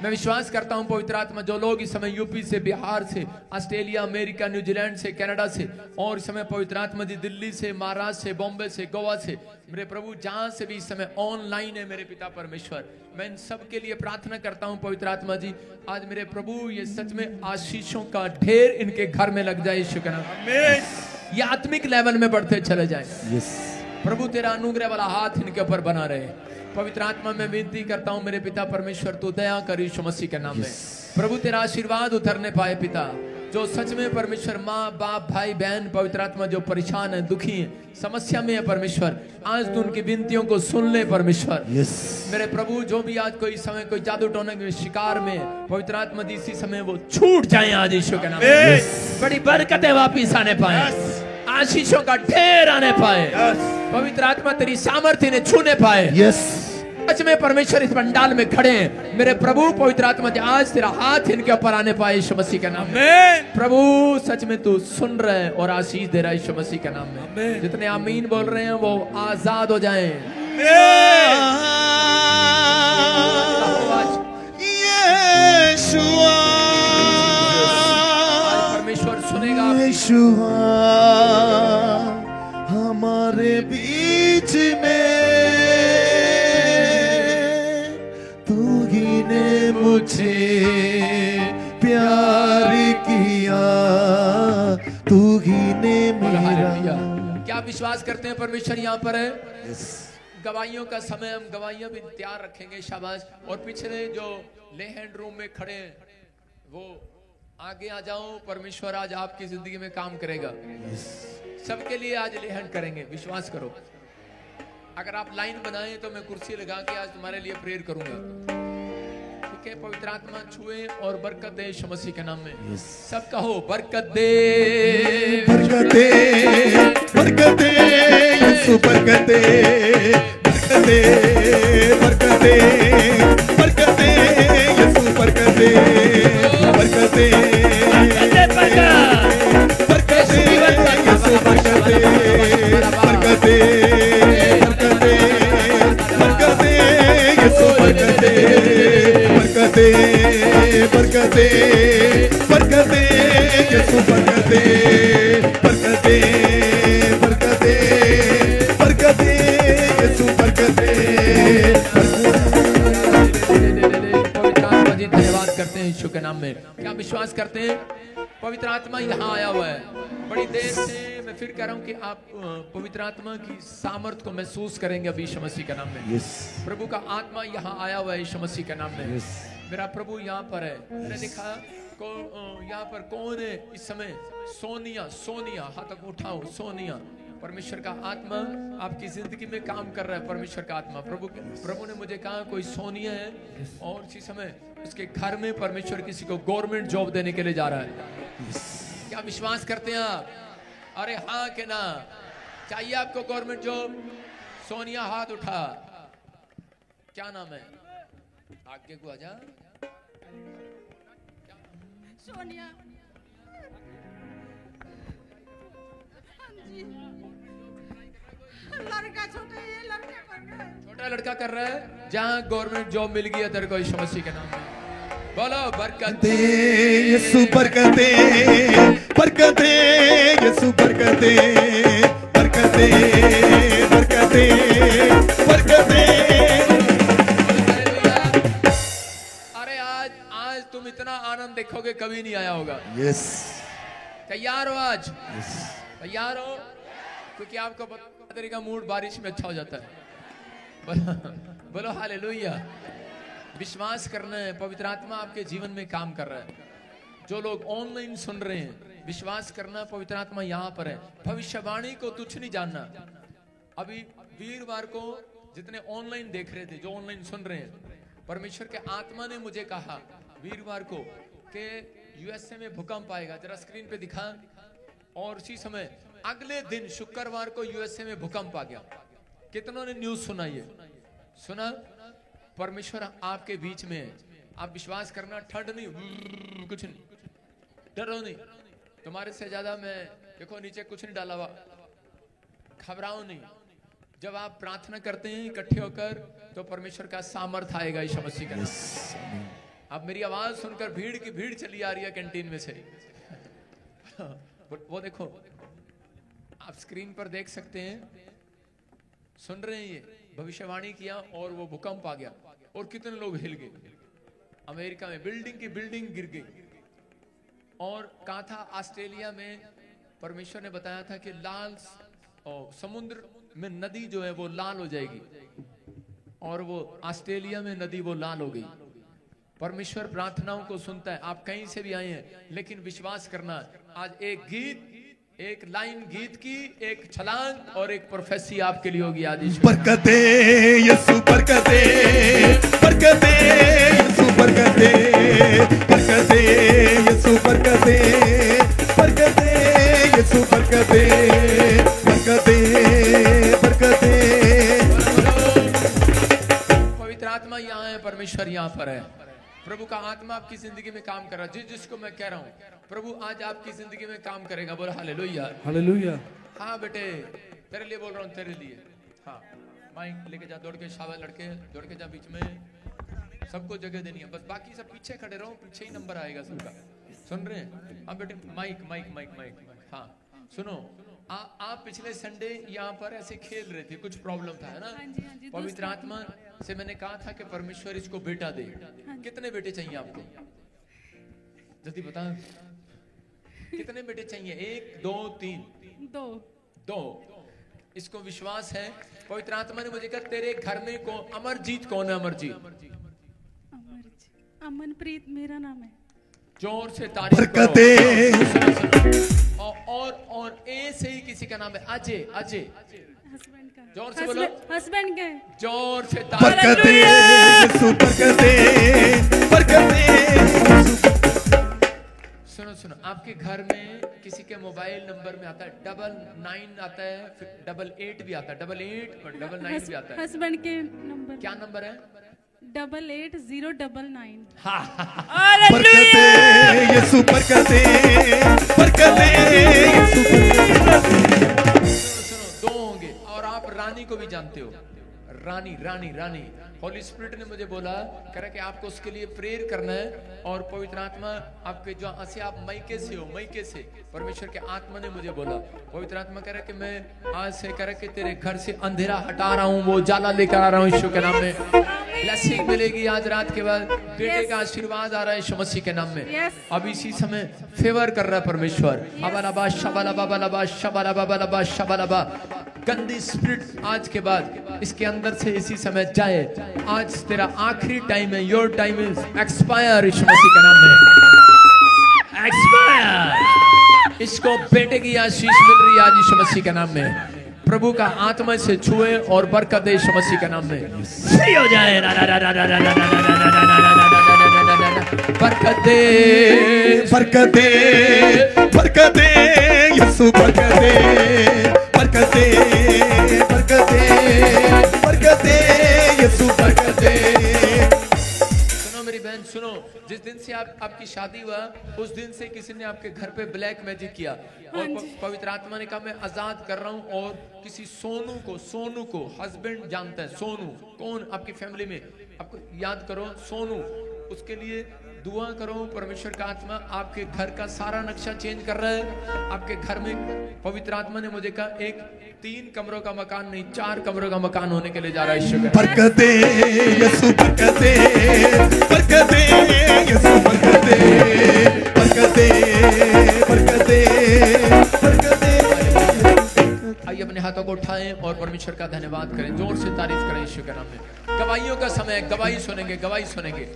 मैं विश्वास करता हूं पवित्र आत्मा, जो लोग इस समय यूपी से, बिहार से, ऑस्ट्रेलिया, अमेरिका, न्यूजीलैंड से, कनाडा से, और इस समय पवित्र आत्मा जी दिल्ली से, महाराष्ट्र से, बॉम्बे से, गोवा से, मेरे प्रभु जहां से भी इस समय ऑनलाइन है मेरे पिता परमेश्वर, मैं इन सब के लिए प्रार्थना करता हूं पवित्र आत्मा जी, आज मेरे प्रभु ये सच में आशीषों का ढेर इनके घर में लग जाए यीशु के नाम में, ये आत्मिक लेवल में बढ़ते चले जाए। प्रभु तेरा अनुग्रह वाला हाथ इनके ऊपर बना रहे। पवित्र आत्मा में विनती करता हूं मेरे पिता परमेश्वर, तू दया कर यीशु मसीह के नाम में। प्रभु तेरा आशीर्वाद उतरने पाए पिता, जो सच में परमेश्वर माँ बाप भाई बहन पवित्र आत्मा जो परेशान है, दुखी है, समस्या में है परमेश्वर, आज तू उनकी विनतियों को सुन ले परमेश्वर। मेरे प्रभु जो भी आज कोई समय कोई जादू टोने के शिकार में पवित्र आत्मा दी, इसी समय वो छूट जाए आज यीशु के नाम में। बड़ी बरकतें वापिस आने पाए, आशीषों का ढेर आने पाए, पवित्र आत्मा तेरी सामर्थ्य ने छूने पाए। सच में परमेश्वर इस पंडाल में खड़े हैं मेरे प्रभु, पवित्र आत्मा आज तेरा हाथ इनके ऊपर आने पाए यीशु मसीह के नाम में। प्रभु सच में तू सुन रहे और आशीष दे रहा है यीशु मसीह के नाम में। जितने आमीन बोल रहे हैं वो आजाद हो जाएं। परमेश्वर सुनेगा। यीशुआ हमारे बीच में मुझे प्यार किया, तू ही ने मेरा। क्या विश्वास करते हैं परमेश्वर यहाँ पर है? गवाहियों का समय, हम गवाहियां भी तैयार रखेंगे, शाबाश। और पिछले जो लेहैंड रूम में खड़े हैं वो आगे आ जाओ, परमेश्वर आज आपकी जिंदगी में काम करेगा। सबके लिए आज लेहैंड करेंगे, विश्वास करो। अगर आप लाइन बनाए तो मैं कुर्सी लगा के आज तुम्हारे लिए प्रेयर करूंगा। के पवित्र आत्मा छुए और बरकत दे यीशु मसीह के नाम में। सब कहो बरकत दे, बरकत दे, बरकत दे यीशु, बरकत दे, बरकत दे, बरकत दे, बरकत दे यीशु, बरकत दे, बरकत दे, बरकत दे, बरकत दे यीशु, बरकत दे, बरकत दे, बरकत दे, बरकत दे यीशु, बरकत दे, बरकत दे, बरकत दे, बरकत दे यीशु, बरकत दे, बरकत दे, बरकत दे, बरकत दे यीशु, बरकत दे। पवित्र आत्मा जी धन्यवाद करते हैं यीशु के नाम में। क्या विश्वास करते हैं पवित्र आत्मा यहाँ आया हुआ है? बड़ी देर से मैं फिर कह रहा हूँ कि आप पवित्र आत्मा की सामर्थ को महसूस करेंगे अभी यीशु मसीह के नाम में। प्रभु का आत्मा यहाँ आया हुआ है यीशु मसीह के नाम में। मेरा प्रभु यहाँ पर है। मैंने देखा यहाँ पर कौन है इस समय? सोनिया, सोनिया, हाथ तक उठाओ। सोनिया, परमेश्वर का आत्मा आपकी जिंदगी में काम कर रहा है। परमेश्वर का आत्मा, प्रभु ने मुझे कहा कोई सोनिया है और इसी समय उसके घर में परमेश्वर किसी को गवर्नमेंट जॉब देने के लिए जा रहा है। क्या विश्वास करते हैं आप? अरे हाँ के ना? चाहिए आपको गवर्नमेंट जॉब? सोनिया हाथ उठा। क्या नाम है? आगे को आजा। सोनिया। लड़का छोटा है, लड़का कर रहा है। छोटा लड़का कर रहा है। जहाँ गवर्नमेंट जॉब मिल गई है तेरे को यीशु मसीह के नाम में। बोलो बरकत दे यीशु, बरकत दे, बरकत दे यीशु, बरकत दे, बरकत दे, बरकत दे, बरकत दे। अरे आज तुम इतना आनंद देखोगे कभी नहीं आया होगा। यस, तैयार हो? आज तैयार हो? क्योंकि आपको तरीका मूड बारिश में अच्छा हो जाता है। बोलो हालेलुया। विश्वास करना है पवित्र आत्मा आपके जीवन में काम कर रहा है। जो लोग ऑनलाइन सुन रहे हैं, विश्वास करना पवित्र आत्मा यहाँ पर है। भविष्यवाणी को तुच्छ नहीं जानना। अभी वीरवार को जितने ऑनलाइन देख रहे थे, जो ऑनलाइन सुन रहे हैं, परमेश्वर के आत्मा ने मुझे कहा वीरवार को कि यूएसए में भूकंप आएगा। जरा स्क्रीन पे दिखा। और उसी समय अगले दिन शुक्रवार को यूएसए में भूकंप आ गया। कितनों ने न्यूज सुना? ये सुना? परमेश्वर आपके बीच में है। आप विश्वास करना, ठंड नहीं, कुछ नहीं, डरो नहीं। तुम्हारे से ज्यादा मैं देखो नीचे कुछ नहीं डाला हुआ, घबराओ नहीं। जब आप प्रार्थना करते हैं इकट्ठे होकर तो परमेश्वर का सामर्थ आएगा यीशु मसीह का। अब मेरी आवाज सुनकर भीड़ की भीड़ चली आ रही है कैंटीन में से। वो देखो, आप स्क्रीन पर देख सकते हैं, सुन रहे हैं, ये भविष्यवाणी किया और वो भूकंप आ गया और कितने लोग हिल गए। अमेरिका में बिल्डिंग की बिल्डिंग गिर गई। और कहा था ऑस्ट्रेलिया में परमेश्वर ने बताया था कि लाल समुद्र में नदी जो है वो लाल हो जाएगी, और वो ऑस्ट्रेलिया में नदी वो लाल हो गई। परमेश्वर प्रार्थनाओं को सुनता है। आप कहीं से भी आए हैं, लेकिन विश्वास करना, आज एक गीत, एक लाइन गीत की, एक छलांग और एक प्रोफेसी आपके लिए होगी आज। बरकते यीशु बरकते, बरकते यीशु बरकते, बरकते यीशु बरकते, बरकते यीशु बरकते, बरकते बरकते। पवित्र आत्मा यहाँ है, परमेश्वर यहाँ पर है। प्रभु का आत्मा आपकी जिंदगी में काम कर रहा है। जिसको मैं कह रहा हूँ, प्रभु आज आपकी जिंदगी में काम करेगा। बोलो हालेलुया, हालेलुया। हाँ बेटे, तेरे लिए बोल रहा हूँ, तेरे लिए। हाँ, माइक लेके जा, दौड़ के, शाबाश लड़के, दौड़ के जा बीच में, सबको जगह देनी है। बस बाकी सब पीछे खड़े रहो, पीछे ही नंबर आएगा सबका। सुन रहे हैं? हाँ बेटे, माइक माइक माइक माइक। हाँ सुनो, आप पिछले संडे यहाँ पर ऐसे खेल रहे थे, कुछ प्रॉब्लम था, है ना? हाँ जी, पवित्र आत्मा से मैंने कहा था कि परमेश्वर इसको बेटा दे। कितने बेटे चाहिए आपको? जल्दी बता, कितने बेटे चाहिए? 1 2 3? 2। इसको विश्वास है। पवित्र आत्मा ने मुझे कहा तेरे घर में अमरजीत कौन है? अमरजीत, अमनप्रीत मेरा नाम है। जोर से तारीफ बरकते। और ए से ही किसी का नाम है? अजय। हस्बैंड का। जोर से बोलो। हस्बैंड का। जोर से बरकते यीशु बरकते, बरकते। सुनो, आपके घर में किसी के मोबाइल नंबर में आता है 99 आता है, फिर 88 भी आता है, 88 और 99 भी आता है। हस्बैंड के नंबर क्या नंबर है? 88099। बरकते यीशु बरकते, बरकते यीशु बरकते। सुनो, 2 होंगे। और आप रानी को भी जानते हो, रानी। होली स्पिरिट ने मुझे बोला, कह रहा कि आपको उसके लिए प्रेयर करना है। और पवित्र आत्मा आपके जो से आप मैके से हो, मैके से परमेश्वर के आत्मा ने मुझे बोला, पवित्र आत्मा कह रहा कि मैं आज से कह रहा कि तेरे घर से अंधेरा हटा रहा हूँ, वो उजाला लेकर आ रहा हूँ यीशु के नाम में। ब्लेसिंग मिलेगी आज रात के बाद, बेटे का आशीर्वाद आ रहा है यीशु मसीह के नाम में। अब इसी समय फेवर कर रहा है परमेश्वर। अबलबा शबलबा बलबा शबलबा बलबा शबलबा। गंदी स्पिरिट आज के बाद इसके अंदर से इसी समय जाए। आज तेरा आखिरी टाइम है, योर टाइम इज एक्सपायर यीशु मसीह के नाम में। एक्सपायर। इसको बेटे की आशीष मिल रही है आज यीशु मसीह के नाम में। प्रभु का आत्मा से छुए और बरकत दे यीशु मसीह के नाम में। सही हो जाए। बरकत दे, बरकत दे, बरकत दे यीशु बरकत दे, बरकत दे, बरकत दे, बरकत दे यीशु बरकत दे। सुनो मेरी बहन, सुनो, जिस दिन से आपकी शादी हुआ उस दिन से किसी ने आपके घर पे ब्लैक मैजिक किया। और पवित्र आत्मा ने कहा मैं आजाद कर रहा हूँ। और किसी सोनू को हस्बैंड जानता है। सोनू कौन? आपकी फैमिली में आपको याद करो, सोनू, उसके लिए दुआ करो। परमेश्वर का आत्मा आपके घर का सारा नक्शा चेंज कर रहा है। आपके घर में पवित्र आत्मा ने मुझे कहा एक 3 कमरों का मकान नहीं, 4 कमरों का मकान होने के लिए जा रहा है यीशु। बरकत दे यीशु बरकत दे, बरकत दे यीशु बरकत दे, बरकत दे, बरकत दे, बरकत दे। आइए अपने हाथों को उठाएं और परमेश्वर का धन्यवाद करें, जोर से तारीफ करें यीशु के नाम में। गवाहियों का समय, गवाही सुनेंगे।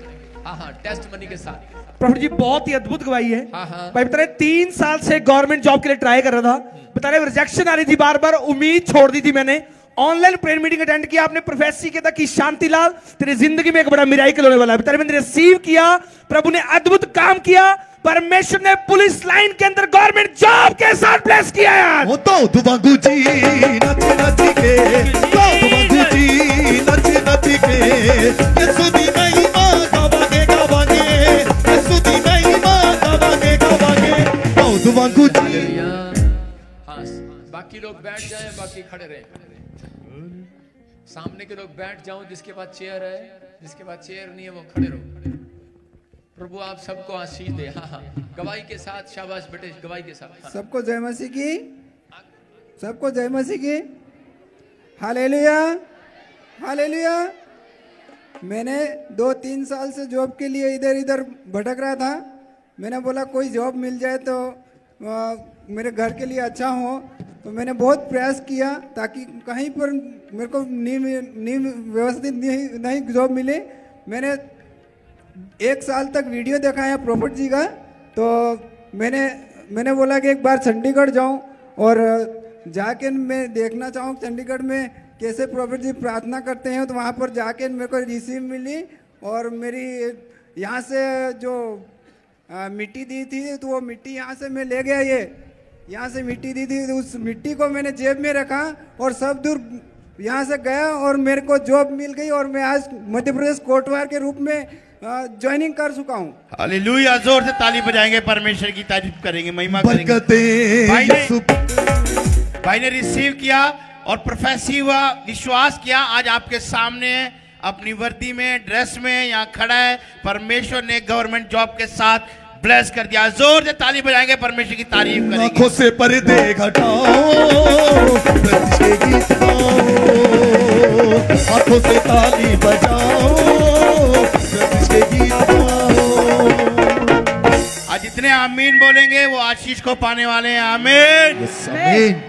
हाँ, टेस्ट मनी के साथ। प्रभु जी बहुत ही अद्भुत गवाही है। हाँ। भाई बता रहे 3 साल से गवर्नमेंट जॉब के लिए ट्राई कर रहा था। बता रहे रिजेक्शन आ रही थी, बार उम्मीद छोड़ दी थी मैंने। ऑनलाइन प्रेयर मीटिंग अटेंड किया, आपने प्रोफेसी किया था कि शांतिलाल तेरी जिंदगी में एक बड़ा मिराकल होने वाला है। बता रहे मैंने रिसीव किया, प्रभु ने अद्भुत काम किया। परमेश्वर ने पुलिस लाइन के अंदर गवर्नमेंट जॉब के साथ ब्लेस किया यार। वो तो दुबागु जी नच के, तो दुबागु जी नच के, यीशु दी महिमा गावांगे, यीशु दी महिमा गावांगे। तो दुबागु जी। हाँ, बाकी लोग बैठ जाएं, बाकी खड़े रहें। सामने के लोग बैठ जाओ, जिसके पास चेयर है, जिसके पास चेयर नहीं है वो खड़े रहो। प्रभु आप सबको आशीष दे। हाँ हाँ, गवाही के साथ, शाबाश बेटे, गवाही के साथ। हाँ। सबको जय मसीह की, सबको जय मसीह की। Hallelujah, hallelujah. मैंने 2-3 साल से जॉब के लिए इधर इधर भटक रहा था। मैंने बोला कोई जॉब मिल जाए तो मेरे घर के लिए अच्छा हो। तो मैंने बहुत प्रयास किया ताकि कहीं पर मेरे को व्यवस्थित नहीं जॉब मिले। मैंने 1 साल तक वीडियो देखा है प्रॉफिट जी का। तो मैंने बोला कि एक बार चंडीगढ़ जाऊं और जाके मैं देखना चाहूँ चंडीगढ़ में कैसे प्रॉफिट जी प्रार्थना करते हैं। तो वहाँ पर जाके मेरे को रिसीव मिली और मेरी यहाँ से जो मिट्टी दी थी तो वो मिट्टी यहाँ से मैं ले गया। ये यहाँ से मिट्टी दी थी तो उस मिट्टी को मैंने जेब में रखा और सब दूर यहाँ से गया और मेरे को जॉब मिल गई और मैं आज मध्य प्रदेश कोटवार के रूप में ज्वाइनिंग कर चुका हूँ। हालेलुया, जोर से ताली बजाएंगे, परमेश्वर की तारीफ करेंगे, महिमा करेंगे। भाई ने रिसीव किया और प्रोफेसी हुआ, विश्वास किया। आज आपके सामने अपनी वर्दी में, ड्रेस में यहाँ खड़ा है। परमेश्वर ने गवर्नमेंट जॉब के साथ ब्लेस कर दिया। जोर से ताली बजाएंगे, परमेश्वर की तारीफ करेंगे। आंखों से पर्दे घटाओ, प्रतिष्ठे गीत गाओ, आंखों से ताली बजाओ, प्रतिष्ठे गीत गाओ। आज जितने आमीन बोलेंगे वो आशीष को पाने वाले हैं। आमीन, आमीन।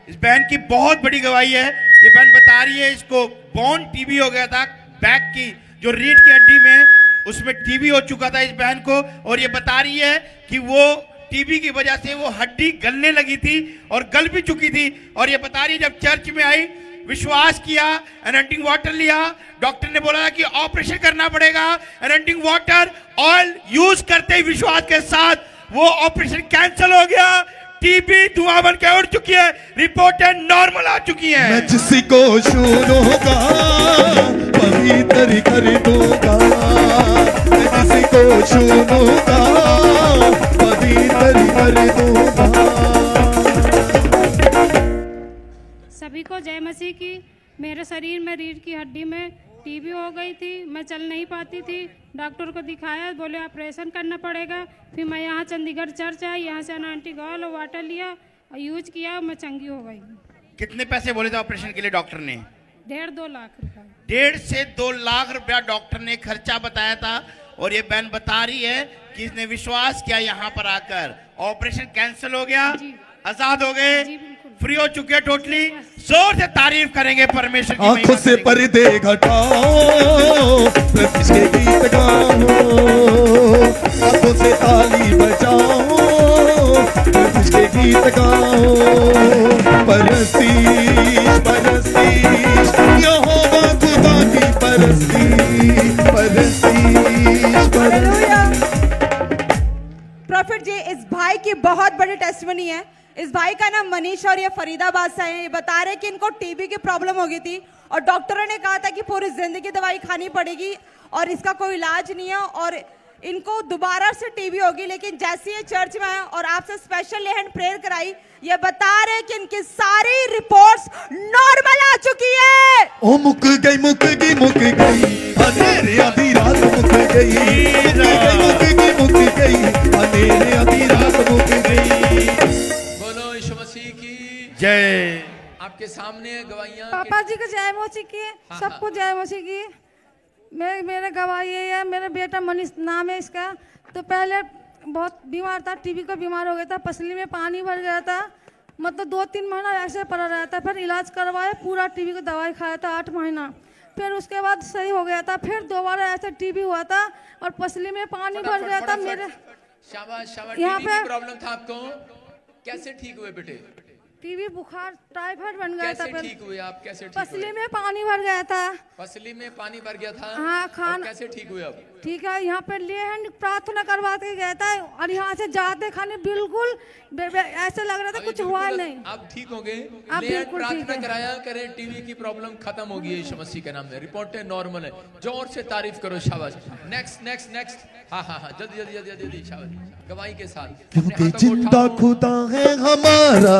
इस बहन की बहुत बड़ी गवाही है। ये बहन बता रही है इसको बोन टीबी हो गया था, बैक की जो रीढ़ की हड्डी में उसमें टीबी हो चुका था इस बहन को। और ये बता रही है कि वो टीबी की वजह से वो हड्डी गलने लगी थी और गल भी चुकी थी। और ये बता रही है जब चर्च में आई, विश्वास किया, एनॉइंटिंग वाटर लिया, डॉक्टर ने बोला कि ऑपरेशन करना पड़ेगा। एनॉइंटिंग वाटर ऑयल यूज करते ही विश्वास के साथ वो ऑपरेशन कैंसिल हो गया। टीबी धुआं बन के उड़ चुकी है, रिपोर्टें नॉर्मल आ चुकी हैं। मैं जिसी को छूऊंगा पवित्र कर दूंगा, मैं जिसी को छूऊंगा पवित्र कर दूंगा। सभी को जय मसीह की। मेरे शरीर में रीढ़ की हड्डी में टीबी हो गई थी, मैं चल नहीं पाती थी। डॉक्टर को दिखाया, बोले ऑपरेशन करना पड़ेगा। फिर मैं यहाँ चंडीगढ़ चर्च आई, यहाँ से एनॉइंटिंग ऑयल और वाटर लिया और यूज किया, मैं चंगी हो गई। कितने पैसे बोले थे ऑपरेशन के लिए डॉक्टर ने? 1.5-2 लाख रुपए। 1.5 से 2 लाख रुपया डॉक्टर ने खर्चा बताया था। और ये बहन बता रही है कि इसने विश्वास किया, यहाँ पर आकर ऑपरेशन कैंसिल हो गया, आजाद हो गए, फ्री हो चुके टोटली। जोर से तारीफ करेंगे परमेश्वर की। आंखों से पर्दे घटाओ, प्रतिष्ठे गीत गाओ, आंखों से ताली बजाओ, प्रतिष्ठे गीत गाओ। परस्तीश परस्तीश यहोवा खुदा की परस्तीश, परस्तीश परस्तीश। प्रॉफिट जी, इस भाई की बहुत बड़ी टेस्टिमनी है। इस भाई का नाम मनीष और ये फरीदाबाद से है। ये बता रहे कि इनको टीबी की प्रॉब्लम हो गई थी और डॉक्टरों ने कहा था कि पूरी जिंदगी दवाई खानी पड़ेगी और इसका कोई इलाज नहीं है और इनको दोबारा से टीबी होगी। लेकिन जैसे ये चर्च में आए और आपसे स्पेशल हैंड प्रेयर कराई, ये बता रहे कि इनकी सारी रिपोर्ट्स नॉर्मल आ चुकी है। ओ मुक गई अंधेरे आधी रात मुक गई, मुक गई अंधेरे आधी रात मुक गई। बोलो यीशु मसीह की जय। आपके सामने गवाहियां। पापा जी को जय मसीह की, सबको जय मसीह की। मेरे गवाही ये है, मेरा बेटा मनीष नाम है इसका। तो पहले बहुत बीमार था, टीबी का बीमार हो गया था, पसली में पानी भर गया था, मतलब 2-3 महीना ऐसे पड़ा रहा था। फिर इलाज करवाए, पूरा टीबी की दवाई खाया था 8 महीना। फिर उसके बाद सही हो गया था। फिर दोबारा ऐसे टीबी हुआ था और पसली में पानी भर गया था मेरे। शाबाश शाबाश। यहाँ टीबी की पे प्रॉब्लम था आपको, कैसे ठीक हुए बेटे? टीबी, बुखार, टाइफाइड बन गया था। कैसे ठीक हुए आप? कैसे ठीक पसली हुए? में पानी भर गया था। पसली में पानी भर गया था। हाँ, खाना कैसे ठीक हुए अब? ठीक है। यहाँ पे लिए हैं, प्रार्थना करवा के गया था और यहाँ से जाते खाने बिल्कुल ऐसे लग रहा था कुछ हुआ नहीं। आप ठीक हो गए? आप बिल्कुल ठीक प्रार्थना है। कराया करें, टीबी की प्रॉब्लम खत्म हो गई है यीशु मसीह के नाम में। रिपोर्टें नॉर्मल है। जोर से तारीफ करो, शाबाश। Next next next. हाँ हाँ हाँ, जल्दी जल्दी जल्दी जल्दी, शाबाश। गवाही के साथ। क्योंकि जिंदा खुदा है हमारा,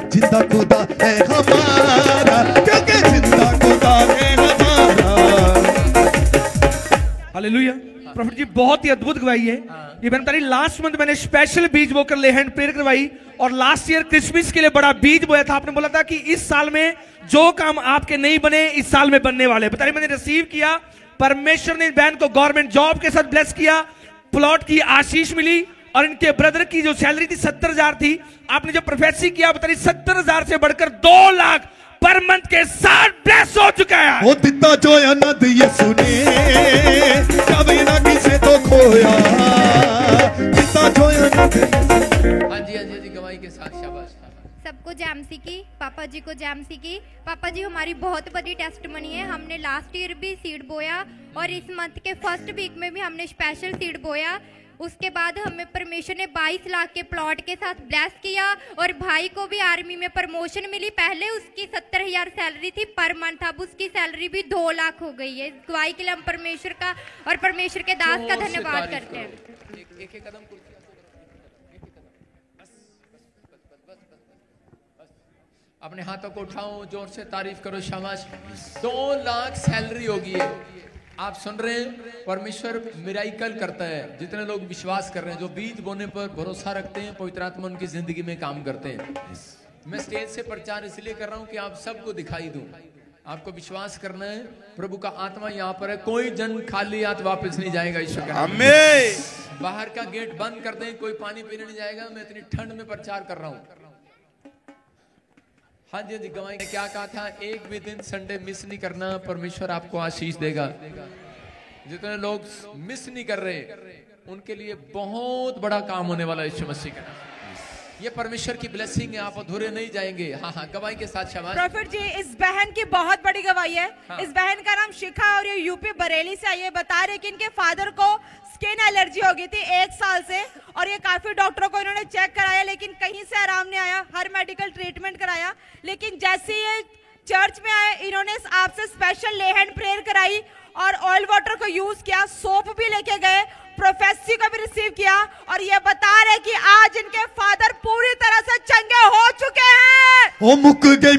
जिंदा खुदा है हमारा, क्योंकि जिंदा खुदा है हमारा। हालेलुया। प्रॉफिट जी बहुत ही अद्भुत गवाही है। ये मैंने बता रही लास्ट मंथ मैंने स्पेशल बीज बोकर ले हैंड प्रेयर करवाई और लास्ट ईयर क्रिसमस के लिए बड़ा बीज बोया था। आपने बोला था कि इस साल में जो काम आपके नहीं बने इस साल में बनने वाले। बता रही मैंने रिसीव किया, परमेश्वर ने बहन को गवर्नमेंट जॉब के साथ ब्लेस किया, प्लॉट की आशीष मिली और इनके ब्रदर की जो सैलरी थी 70,000 थी। आपने जो प्रोफेसी किया बता रही 70,000 से बढ़कर 2 लाख पर मंथ के साथ ब्लेस हो चुका है। वो दिता जो आनंद यीशु ने कभी ना किसे तो खोया, दिता जो आनंद। हाँ जी गवाही के साथ शाबाश। सबको जैमसी की, पापा जी को जैमसी की। पापा जी हमारी बहुत बड़ी टेस्टमनी है। हमने लास्ट ईयर भी सीड बोया और इस मंथ के फर्स्ट वीक में भी हमने स्पेशल सीड बोया। उसके बाद हमें परमेश्वर ने 22 लाख के प्लॉट के साथ ब्लेस किया और भाई को भी आर्मी में प्रमोशन मिली। पहले उसकी 70,000 सैलरी थी पर मंथ, अब उसकी सैलरी भी 2 लाख हो गई है। गवाही के लिए हम परमेश्वर का और परमेश्वर के दास का धन्यवाद करते हैं। एक कदम अपने हाथों को उठाओ, जोर से तारीफ करो, शाबाश। 2 लाख सैलरी होगी है। आप सुन रहे हैं, परमेश्वर मिराइकल करता है। जितने लोग विश्वास कर रहे हैं, जो बीज बोने पर भरोसा रखते हैं, पवित्र आत्मा उनकी जिंदगी में काम करते हैं। मैं स्टेज से प्रचार इसलिए कर रहा हूं कि आप सबको दिखाई दूं। आपको विश्वास करना है, प्रभु का आत्मा यहाँ पर है। कोई जन खाली हाथ वापस नहीं जाएगा। ईश्वर का आमीन। बाहर का गेट बंद कर दें, कोई पानी पीने नहीं जाएगा। मैं इतनी ठंड में प्रचार कर रहा हूँ। हाँ जी गवाही ने क्या कहा था, एक भी दिन संडे मिस नहीं करना, परमेश्वर आपको आशीष देगा। जितने लोग मिस नहीं कर रहे उनके लिए बहुत बड़ा काम होने वाला है यीशु मसीह का। ये परमेश्वर की ब्लेसिंग है, आप अधूरे नहीं जाएंगे। हाँ गवाही के साथ शाबाश। प्रॉफिट जी इस बहन की बहुत बड़ी गवाही है। हाँ। इस बहन का नाम शिखा और ये यूपी बरेली से आई है। बता रहे कि इनके फादर को स्किन एलर्जी हो गई थी 1 साल से और ये काफी डॉक्टरों को इन्होंने चेक कराया लेकिन कहीं से आराम नहीं आया। हर मेडिकल ट्रीटमेंट कराया, लेकिन जैसे ये चर्च में आए इन्होंने आपसे स्पेशल ले हैंड प्रेयर कराई और ऑयल वाटर को यूज किया, सोप भी लेके गए, प्रोफेसी को भी रिसीव किया और ये बता रहे कि आज इनके फादर पूरी तरह से चंगे हो चुके हैं। ओ मुक गई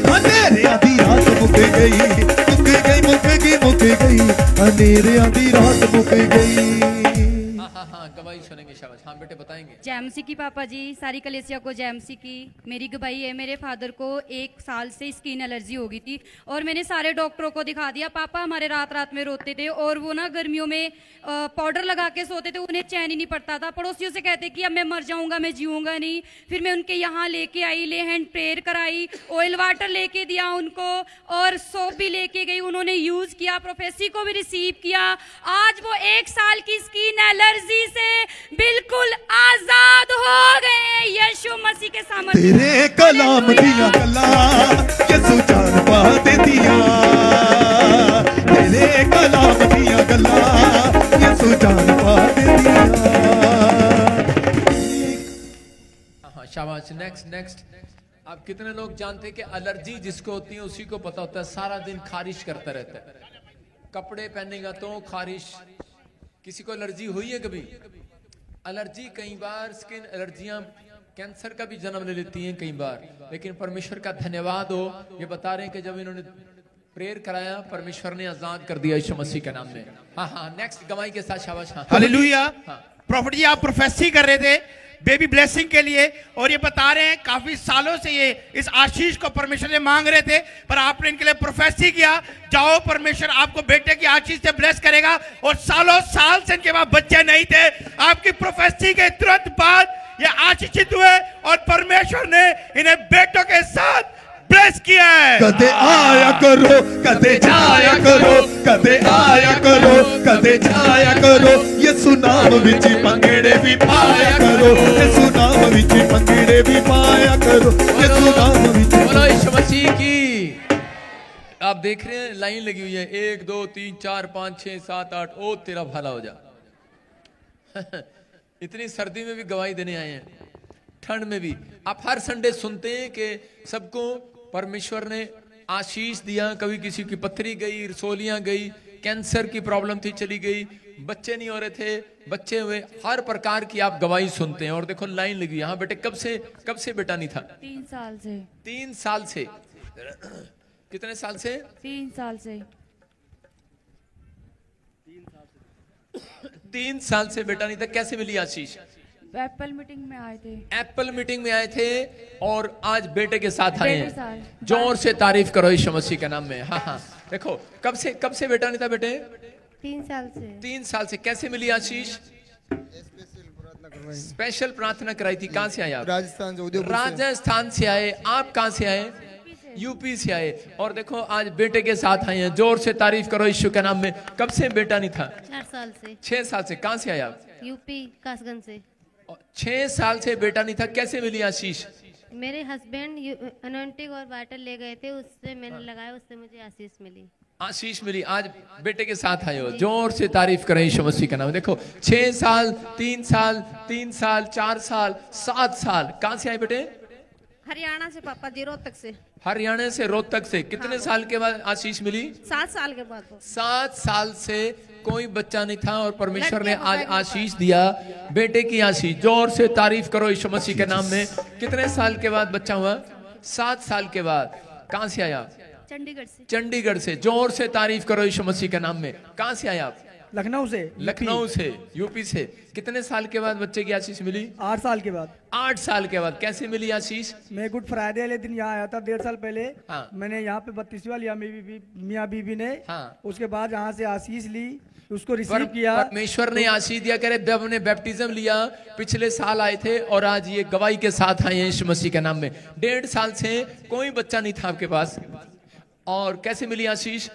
अंधेरे आधी रात मुक गई अंधेरे आधी रात मुक गई। हाँ गवाही सुनेंगे शाबाश। हाँ बेटे बताएंगे। जैमसी की पापा जी, सारी कलेसिया को जैमसी की। मेरी गवाही है, मेरे फादर को 1 साल से स्किन एलर्जी हो गई थी और मैंने सारे डॉक्टरों को दिखा दिया। पापा हमारे रात रात में रोते थे और वो ना गर्मियों में पाउडर लगा के सोते थे, उन्हें चैन ही नहीं पड़ता था। पड़ोसियों से कहते कि अब मैं मर जाऊंगा, मैं जीऊंगा नहीं। फिर मैं उनके यहाँ लेके आई, ले हैंड प्रेयर कराई, ऑयल वाटर लेके दिया उनको और सोप भी लेके गई, उन्होंने यूज किया, प्रोफेसी को भी रिसीव किया। आज वो 1 साल की स्किन एलर्जी से बिल्कुल आजाद हो गए यीशु मसीह के सामर्थ्य। तेरे कलाम दिया गला यीशु जान पा देतिया, तेरे कलाम दिया गला यीशु जान पा देतिया। हाँ शाबाश। नेक्स्ट। आप कितने लोग जानते हैं कि एलर्जी जिसको होती है उसी को पता होता है, सारा दिन खारिश करता रहता है। कपड़े पहनेगा तो खारिश। किसी को एलर्जी हुई है कभी? एलर्जी कई बार स्किन एलर्जियां कैंसर का भी जन्म ले लेती हैं कई बार, लेकिन परमेश्वर का धन्यवाद हो, ये बता रहे हैं कि जब इन्होंने प्रेयर कराया परमेश्वर ने आजाद कर दिया यीशु मसीह के नाम में। हाँ नेक्स्ट गवाही के साथ शाबाश। हाँ हालेलुया। प्रॉफिट जी आप प्रोफेसी कर रहे थे बेबी ब्लेसिंग के लिए और ये बता रहे हैं काफी सालों से ये इस आशीष को परमेश्वर से मांग रहे थे, पर आपने इनके लिए प्रोफेसी किया। जाओ परमेश्वर आपको बेटे की आशीष से ब्लेस करेगा और सालों साल से इनके पास बच्चे नहीं थे। आपकी प्रोफेसी के तुरंत बाद ये आशीषित हुए और परमेश्वर ने इन्हें बेटों के साथ ब्लेस किया है। कदे आया करो, कदे जाया करो, कदे आया करो, कदे जाया करो, यीशु नाम विच पंगड़े भी पाया करो, यीशु नाम विच पंगड़े भी पाया करो, यीशु नाम विच। बोलो यीशु मसीह की। आप देख रहे हैं लाइन लगी हुई है, 1 2 3 4 5 6 7 8। ओ तेरा भला हो जा। इतनी सर्दी में भी गवाही देने आए हैं, ठंड में भी। आप हर संडे सुनते हैं कि सबको परमेश्वर ने आशीष दिया। कभी किसी की पथरी गई, रसोलियां गई, कैंसर की प्रॉब्लम थी चली गई, बच्चे नहीं हो रहे थे, बच्चे हुए। हर प्रकार की आप गवाही सुनते हैं और देखो लाइन लगी। हाँ बेटे कब से बेटा नहीं था? 3 साल से। 3 साल से। कितने साल से? 3 साल से। 3 साल से बेटा नहीं था, कैसे मिली आशीष? एप्पल मीटिंग में आए थे। एप्पल मीटिंग में आए थे और आज बेटे के साथ आए बेटे साथ। हैं। जोर से तारीफ करो यीशु मसीह के नाम में। हाँ हाँ, देखो कब से बेटा नहीं था बेटे? 3 साल से। 3 साल से। कैसे मिली आशीष? स्पेशल प्रार्थना कराई थी। कहाँ से आए आप? राजस्थान से, उदयपुर से। राजस्थान से आए। आप कहाँ से आए? यूपी से आए। और देखो आज बेटे के साथ आए हैं। जोर से तारीफ करो यीशु के नाम में। कब से बेटा नहीं था? 4 साल से। 6 साल से। कहाँ से आए आप? यूपी कासगंज से। 6 साल से बेटा नहीं था, कैसे मिली आशीष? मेरे हस्बैंड अनोइंटिंग और वाटर ले गए थे, उससे मैंने लगाया, उससे मुझे आशीष मिली। आशीष मिली। आज बेटे के साथ आए हो। जोर से तारीफ करें यीशु मसीह का नाम। देखो 6 साल, 3 साल, 3 साल, 4 साल, 7 साल। कहाँ से आए बेटे? हरियाणा से पापा जी, रोहतक से। हरियाणा से, रोहतक से। कितने साल के बाद आशीष मिली? 7 साल के बाद। 7 साल से कोई बच्चा नहीं था और परमेश्वर ने आज आशीष दिया, बेटे की आशीष। जोर से तारीफ करो यीशु मसीह के नाम में। कितने साल के बाद बच्चा हुआ? 7 साल के बाद। कहाँ से आया? चंडीगढ़ से। चंडीगढ़ से। जोर से तारीफ करो यीशु मसीह के नाम में। कहाँ से आए आप? लखनऊ से। लखनऊ से, यूपी से। कितने साल के बाद बच्चे की आशीष मिली? 8 साल के बाद। 8 साल के बाद। कैसे मिली आशीष? मैं गुड फ्राइडे वाले दिन यहाँ आया था 1.5 साल पहले। हाँ। मैंने यहाँ पे 32वां लिया मियाँ बीबी ने। हाँ। उसके बाद यहाँ से आशीष ली, उसको रिसीव किया। परमेश्वर ने आशीष दिया। करे जब हमने बैप्टिज्म लिया, पिछले साल आए थे और आज ये गवाही के साथ आए हैं यीशु मसीह के नाम में। 1.5 साल से कोई बच्चा नहीं था आपके पास। और कैसे मिली आशीष?